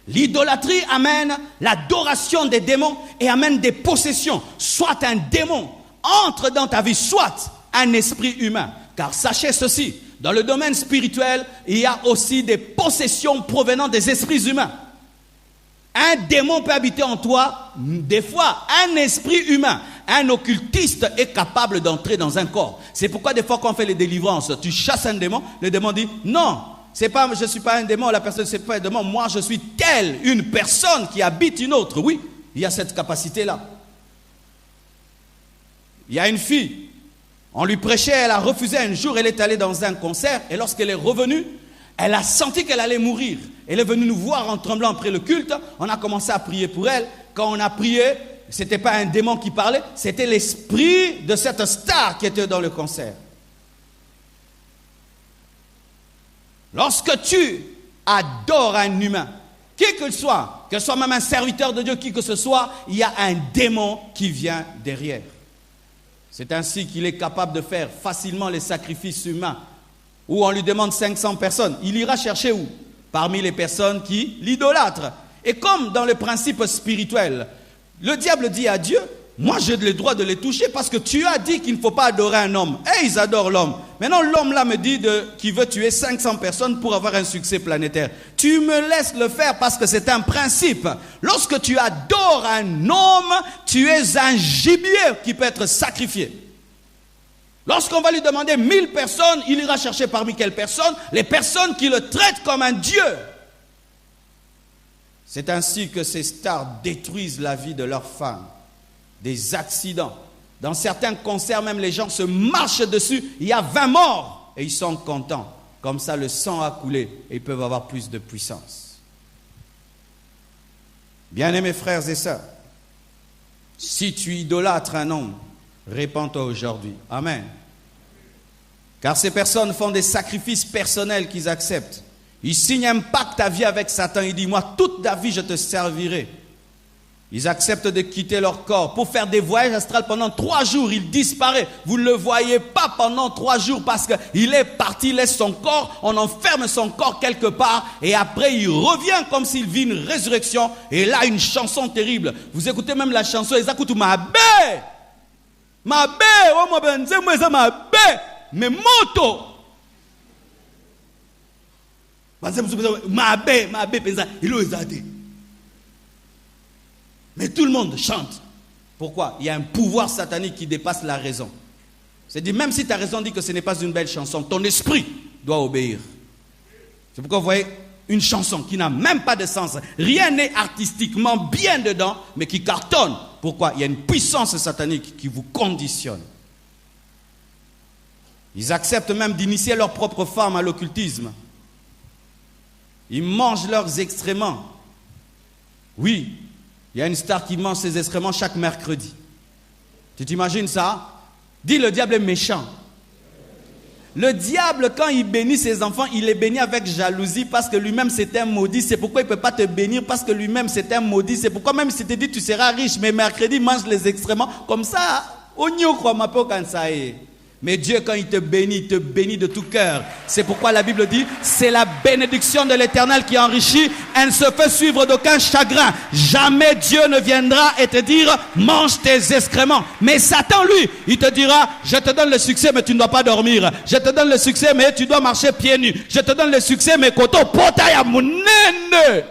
L'idolâtrie amène l'adoration des démons et amène des possessions. Soit un démon entre dans ta vie, soit un esprit humain. Car sachez ceci, dans le domaine spirituel, il y a aussi des possessions provenant des esprits humains. Un démon peut habiter en toi, des fois, un esprit humain. Un occultiste est capable d'entrer dans un corps. C'est pourquoi des fois quand on fait les délivrances, tu chasses un démon, le démon dit, non, c'est pas, je ne suis pas un démon, la personne c'est pas un démon, moi je suis telle, une personne qui habite une autre. Oui, il y a cette capacité-là. Il y a une fille, on lui prêchait, elle a refusé. Un jour, elle est allée dans un concert et lorsqu'elle est revenue, elle a senti qu'elle allait mourir. Elle est venue nous voir en tremblant après le culte. On a commencé à prier pour elle. Quand on a prié, ce n'était pas un démon qui parlait, c'était l'esprit de cette star qui était dans le concert. Lorsque tu adores un humain, qui que ce soit même un serviteur de Dieu, qui que ce soit, il y a un démon qui vient derrière. C'est ainsi qu'il est capable de faire facilement les sacrifices humains. Où on lui demande 500 personnes. Il ira chercher où? Parmi les personnes qui l'idolâtrent. Et comme dans le principe spirituel, le diable dit à Dieu, moi j'ai le droit de les toucher parce que tu as dit qu'il ne faut pas adorer un homme. Et ils adorent l'homme. Maintenant l'homme là me dit qu'il veut tuer 500 personnes pour avoir un succès planétaire. Tu me laisses le faire parce que c'est un principe. Lorsque tu adores un homme, tu es un gibier qui peut être sacrifié. Lorsqu'on va lui demander 1000 personnes, il ira chercher parmi quelles personnes? Les personnes qui le traitent comme un dieu. C'est ainsi que ces stars détruisent la vie de leurs femmes. Des accidents. Dans certains concerts, même les gens se marchent dessus. Il y a 20 morts et ils sont contents. Comme ça, le sang a coulé et ils peuvent avoir plus de puissance. Bien-aimés frères et sœurs, si tu idolâtres un homme, répands-toi aujourd'hui. Amen. Car ces personnes font des sacrifices personnels qu'ils acceptent. Ils signent un pacte à vie avec Satan. Ils disent, moi, toute ta vie, je te servirai. Ils acceptent de quitter leur corps pour faire des voyages astrales pendant 3 jours. Il disparaît. Vous ne le voyez pas pendant 3 jours parce qu'il est parti, il laisse son corps. On enferme son corps quelque part et après il revient comme s'il vit une résurrection. Et là, une chanson terrible. Vous écoutez même la chanson. Ils écoutent ma bé, oh mon benze, moi ma bé, mais moto. Ma bé, pensa, il est zadé. Mais tout le monde chante. Pourquoi? Il y a un pouvoir satanique qui dépasse la raison. C'est-à-dire, même si ta raison dit que ce n'est pas une belle chanson, ton esprit doit obéir. C'est pourquoi vous voyez une chanson qui n'a même pas de sens. Rien n'est artistiquement bien dedans, mais qui cartonne. Pourquoi? Il y a une puissance satanique qui vous conditionne. Ils acceptent même d'initier leur propre femme à l'occultisme. Ils mangent leurs excréments. Oui. Il y a une star qui mange ses excréments chaque mercredi. Tu t'imagines ça? Dis, le diable est méchant. Le diable, quand il bénit ses enfants, il les bénit avec jalousie parce que lui-même c'est un maudit. C'est pourquoi il ne peut pas te bénir parce que lui-même c'est un maudit. C'est pourquoi même si tu te dis tu seras riche, mais mercredi mange les excréments. Comme ça, on n'y croit pas quand ça est. Mais Dieu, quand il te bénit de tout cœur. C'est pourquoi la Bible dit, c'est la bénédiction de l'Éternel qui enrichit. Elle ne se fait suivre d'aucun chagrin. Jamais Dieu ne viendra et te dire, mange tes excréments. Mais Satan, lui, il te dira, je te donne le succès, mais tu ne dois pas dormir. Je te donne le succès, mais tu dois marcher pieds nus. Je te donne le succès, mais koto potaya mounene.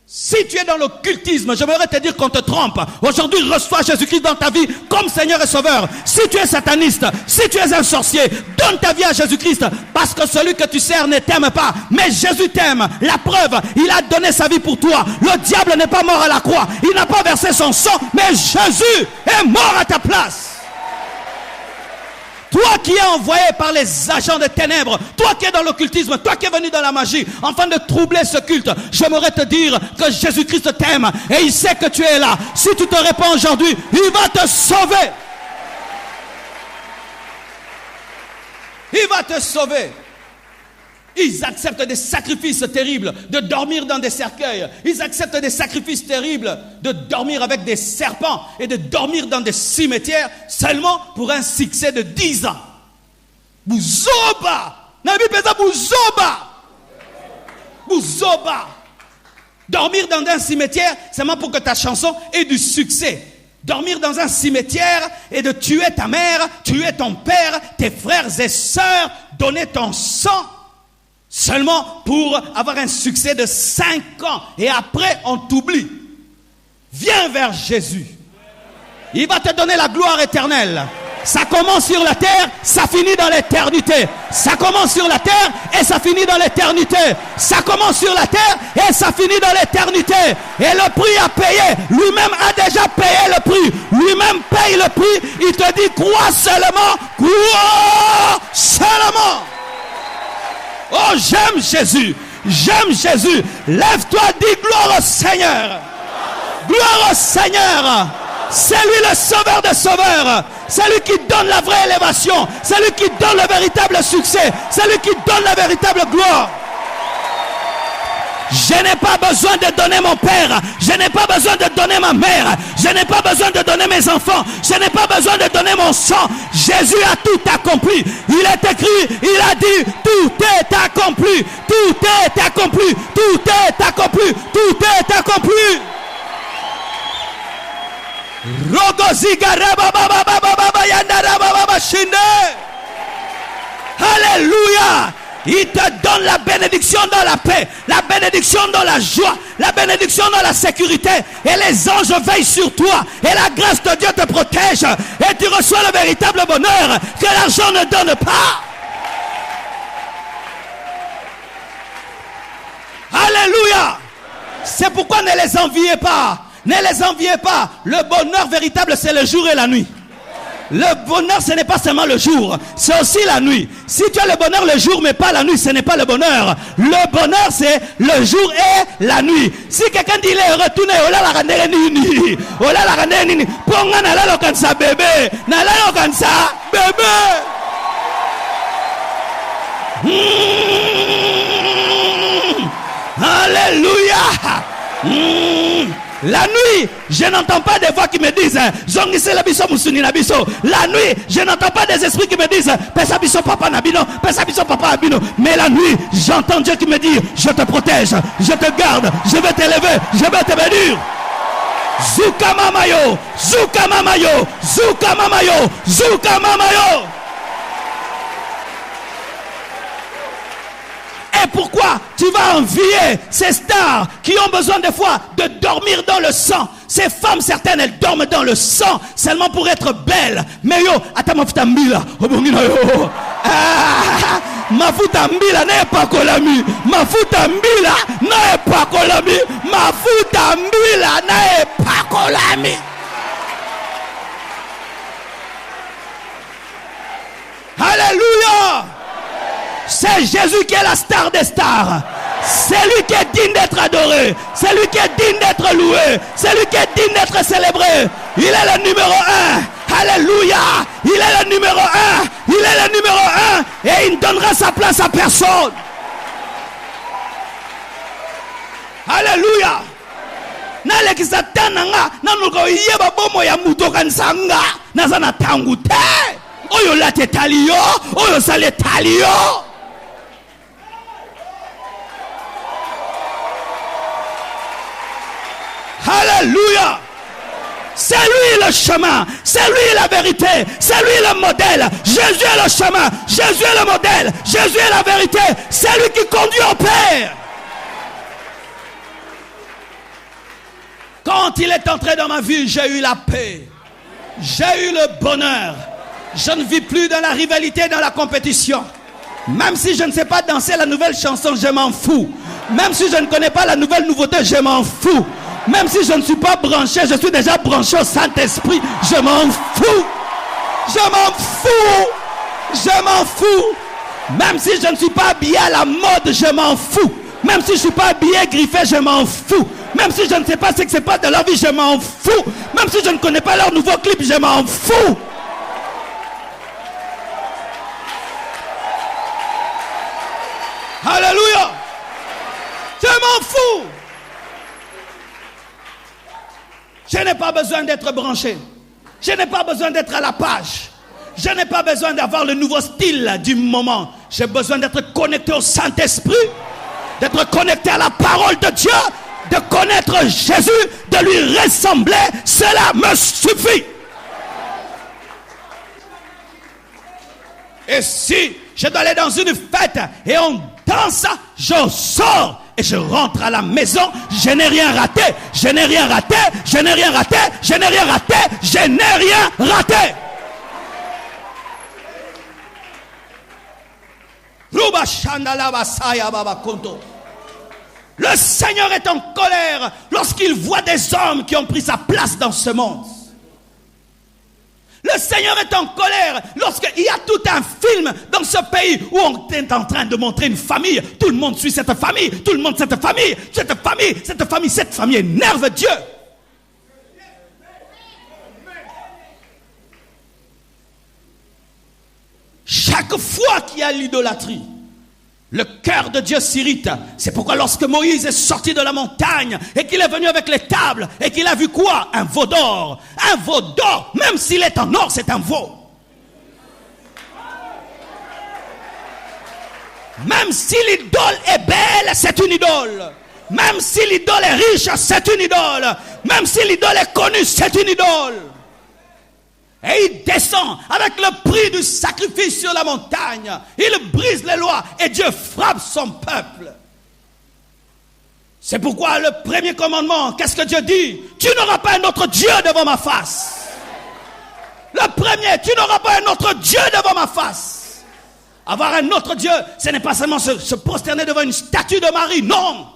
Si tu es dans l'occultisme, j'aimerais te dire qu'on te trompe. Aujourd'hui, reçois Jésus-Christ dans ta vie comme Seigneur et Sauveur. Si tu es sataniste, si tu es un sorcier, donne ta vie à Jésus-Christ. Parce que celui que tu sers ne t'aime pas. Mais Jésus t'aime. La preuve, il a donné sa vie pour toi. Le diable n'est pas mort à la croix. Il n'a pas versé son sang. Mais Jésus est mort à ta place. Toi qui es envoyé par les agents de ténèbres, toi qui es dans l'occultisme, toi qui es venu dans la magie, afin de troubler ce culte, j'aimerais te dire que Jésus-Christ t'aime et il sait que tu es là. Si tu te répands aujourd'hui, il va te sauver. Il va te sauver. Ils acceptent des sacrifices terribles, de dormir dans des cercueils. Ils acceptent des sacrifices terribles, de dormir avec des serpents et de dormir dans des cimetières seulement pour un succès de 10 ans. Bouzoba! Nabi pesa bouzoba! Bouzoba! Dormir dans un cimetière seulement pour que ta chanson ait du succès. Dormir dans un cimetière et de tuer ta mère, tuer ton père, tes frères et sœurs, donner ton sang. Seulement pour avoir un succès de 5 ans. Et après, on t'oublie. Viens vers Jésus. Il va te donner la gloire éternelle. Ça commence sur la terre, ça finit dans l'éternité. Ça commence sur la terre et ça finit dans l'éternité. Ça commence sur la terre et ça finit dans l'éternité. Et le prix à payer, lui-même a déjà payé le prix. Lui-même paye le prix. Il te dit, crois seulement, crois seulement. Oh, j'aime Jésus. J'aime Jésus. Lève-toi, dis gloire au Seigneur. Gloire au Seigneur. C'est lui le sauveur des sauveurs. C'est lui qui donne la vraie élévation. C'est lui qui donne le véritable succès. C'est lui qui donne la véritable gloire. Je n'ai pas besoin de donner mon père. Je n'ai pas besoin de donner ma mère. Je n'ai pas besoin de donner mes enfants. Je n'ai pas besoin de donner mon sang. Jésus a tout accompli. Il est écrit, il a dit, tout est accompli. Tout est accompli. Tout est accompli. Tout est accompli. Alléluia. Il te donne la bénédiction dans la paix, la bénédiction dans la joie, la bénédiction dans la sécurité. Et les anges veillent sur toi. Et la grâce de Dieu te protège. Et tu reçois le véritable bonheur que l'argent ne donne pas. Alléluia. C'est pourquoi ne les enviez pas. Ne les enviez pas. Le bonheur véritable, c'est le jour et la nuit. Le bonheur, ce n'est pas seulement le jour, c'est aussi la nuit. Si tu as le bonheur le jour mais pas la nuit, ce n'est pas le bonheur. Le bonheur, c'est le jour et la nuit. Si quelqu'un dit il est retourné, oh là la randere nini, oh là la randere nini, ponga na la lokansa bébé, na la lokansa bébé. Alléluia. La nuit, je n'entends pas des voix qui me disent Zongise la biso musuni na biso. La nuit, je n'entends pas des esprits qui me disent Pesa biso papa nabino, pesa biso papa abino. Mais la nuit, j'entends Dieu qui me dit je te protège, je te garde, je vais t'élever, je vais te bénir. Zukamamayo, Zukamamayo, Zukamamayo, Zukamamayo. Et pourquoi tu vas envier ces stars qui ont besoin des fois de dormir dans le sang? Ces femmes, certaines, elles dorment dans le sang seulement pour être belles. Mais yo, atamafuta mbila, obongina yo. Mafuta mbila n'est pas kolami. Mafuta mbila n'est pas kolami. Mafuta mbila n'est pas kolami. Alléluia. C'est Jésus qui est la star des stars. C'est lui qui est digne d'être adoré. C'est lui qui est digne d'être loué. C'est lui qui est digne d'être célébré. Il est le numéro 1. Alléluia. Il est le numéro 1. Il est le numéro 1. Et il ne donnera sa place à personne. Alléluia. Nalekisa tananga nanuko yeba bomo ya mutokansanga nazana tangu te. Oyo late talio, oyo sale talio. Alléluia. C'est lui le chemin, c'est lui la vérité, c'est lui le modèle. Jésus est le chemin, Jésus est le modèle, Jésus est la vérité. C'est lui qui conduit au Père. Quand il est entré dans ma vie, j'ai eu la paix, j'ai eu le bonheur. Je ne vis plus dans la rivalité, dans la compétition. Même si je ne sais pas danser la nouvelle chanson, je m'en fous. Même si je ne connais pas la nouvelle nouveauté, je m'en fous. Même si je ne suis pas branché, je suis déjà branché au Saint-Esprit. Je m'en fous. Je m'en fous. Je m'en fous. Même si je ne suis pas habillé à la mode, je m'en fous. Même si je ne suis pas habillé griffé, je m'en fous. Même si je ne sais pas ce que c'est pas de leur vie, je m'en fous. Même si je ne connais pas leur nouveau clip, je m'en fous. Alléluia. Je m'en fous. Je n'ai pas besoin d'être branché. Je n'ai pas besoin d'être à la page. Je n'ai pas besoin d'avoir le nouveau style du moment. J'ai besoin d'être connecté au Saint-Esprit, d'être connecté à la parole de Dieu, de connaître Jésus, de lui ressembler. Cela me suffit. Et si je dois aller dans une fête et on danse, je sors et je rentre à la maison. Je n'ai rien raté. Je n'ai rien raté. Je n'ai rien raté. Je n'ai rien raté. Je n'ai rien raté. Le Seigneur est en colère lorsqu'il voit des hommes qui ont pris sa place dans ce monde. Le Seigneur est en colère lorsqu'il y a tout un film dans ce pays où on est en train de montrer une famille. Tout le monde suit cette famille. Tout le monde cette famille. Cette famille énerve Dieu. Chaque fois qu'il y a l'idolâtrie, le cœur de Dieu s'irrite. C'est pourquoi lorsque Moïse est sorti de la montagne et qu'il est venu avec les tables et qu'il a vu quoi? Un veau d'or. Un veau d'or, même s'il est en or, c'est un veau. Même si l'idole est belle, c'est une idole. Même si l'idole est riche, c'est une idole. Même si l'idole est connue, c'est une idole. Et il descend avec le prix du sacrifice sur la montagne. Il brise les lois et Dieu frappe son peuple. C'est pourquoi le premier commandement, qu'est-ce que Dieu dit? Tu n'auras pas un autre Dieu devant ma face. Le premier, tu n'auras pas un autre Dieu devant ma face. Avoir un autre Dieu, ce n'est pas seulement se prosterner devant une statue de Marie, non.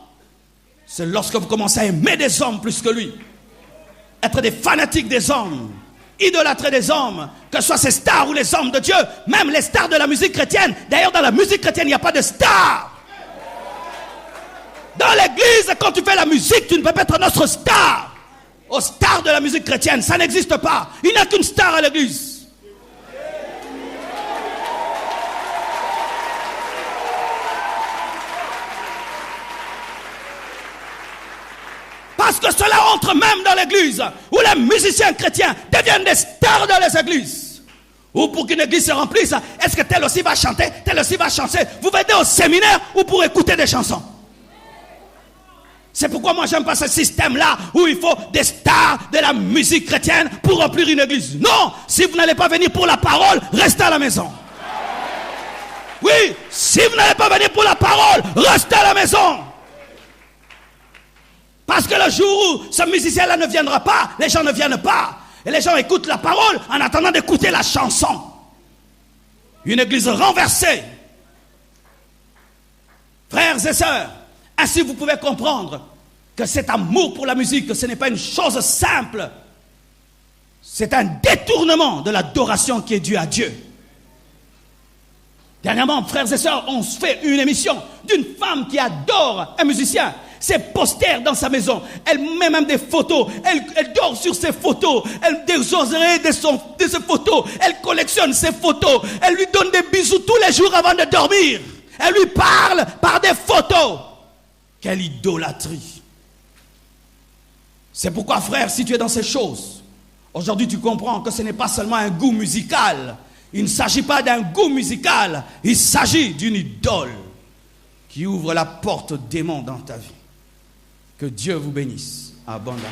c'est lorsque vous commencez à aimer des hommes plus que lui, être des fanatiques des hommes, idolâtrer des hommes, que ce soit ces stars ou les hommes de Dieu, même les stars de la musique chrétienne. D'ailleurs, dans la musique chrétienne, il n'y a pas de stars. Dans l'église, quand tu fais la musique, tu ne peux pas être notre star. Aux stars de la musique chrétienne, ça n'existe pas. Il n'y a qu'une star à l'église. Parce que cela entre même dans l'église, où les musiciens chrétiens deviennent des stars dans les églises. Ou pour qu'une église se remplisse, est-ce que tel aussi va chanter, tel aussi va chanter? Vous venez au séminaire ou pour écouter des chansons? C'est pourquoi moi j'aime pas ce système-là où il faut des stars de la musique chrétienne pour remplir une église. Non, si vous n'allez pas venir pour la parole, restez à la maison. Oui, si vous n'allez pas venir pour la parole, restez à la maison. Parce que le jour où ce musicien-là ne viendra pas, les gens ne viennent pas. Et les gens écoutent la parole en attendant d'écouter la chanson. Une église renversée. Frères et sœurs, ainsi vous pouvez comprendre que cet amour pour la musique, ce n'est pas une chose simple. C'est un détournement de l'adoration qui est due à Dieu. Dernièrement, frères et sœurs, on se fait une émission d'une femme qui adore un musicien. Ses posters dans sa maison. Elle met même des photos. Elle dort sur ses photos. Elle désoserait de ses photos. Elle collectionne ses photos. Elle lui donne des bisous tous les jours avant de dormir. Elle lui parle par des photos. Quelle idolâtrie. C'est pourquoi, frère, si tu es dans ces choses, aujourd'hui tu comprends que ce n'est pas seulement un goût musical. Il ne s'agit pas d'un goût musical. Il s'agit d'une idole qui ouvre la porte aux démons dans ta vie. Que Dieu vous bénisse abondamment.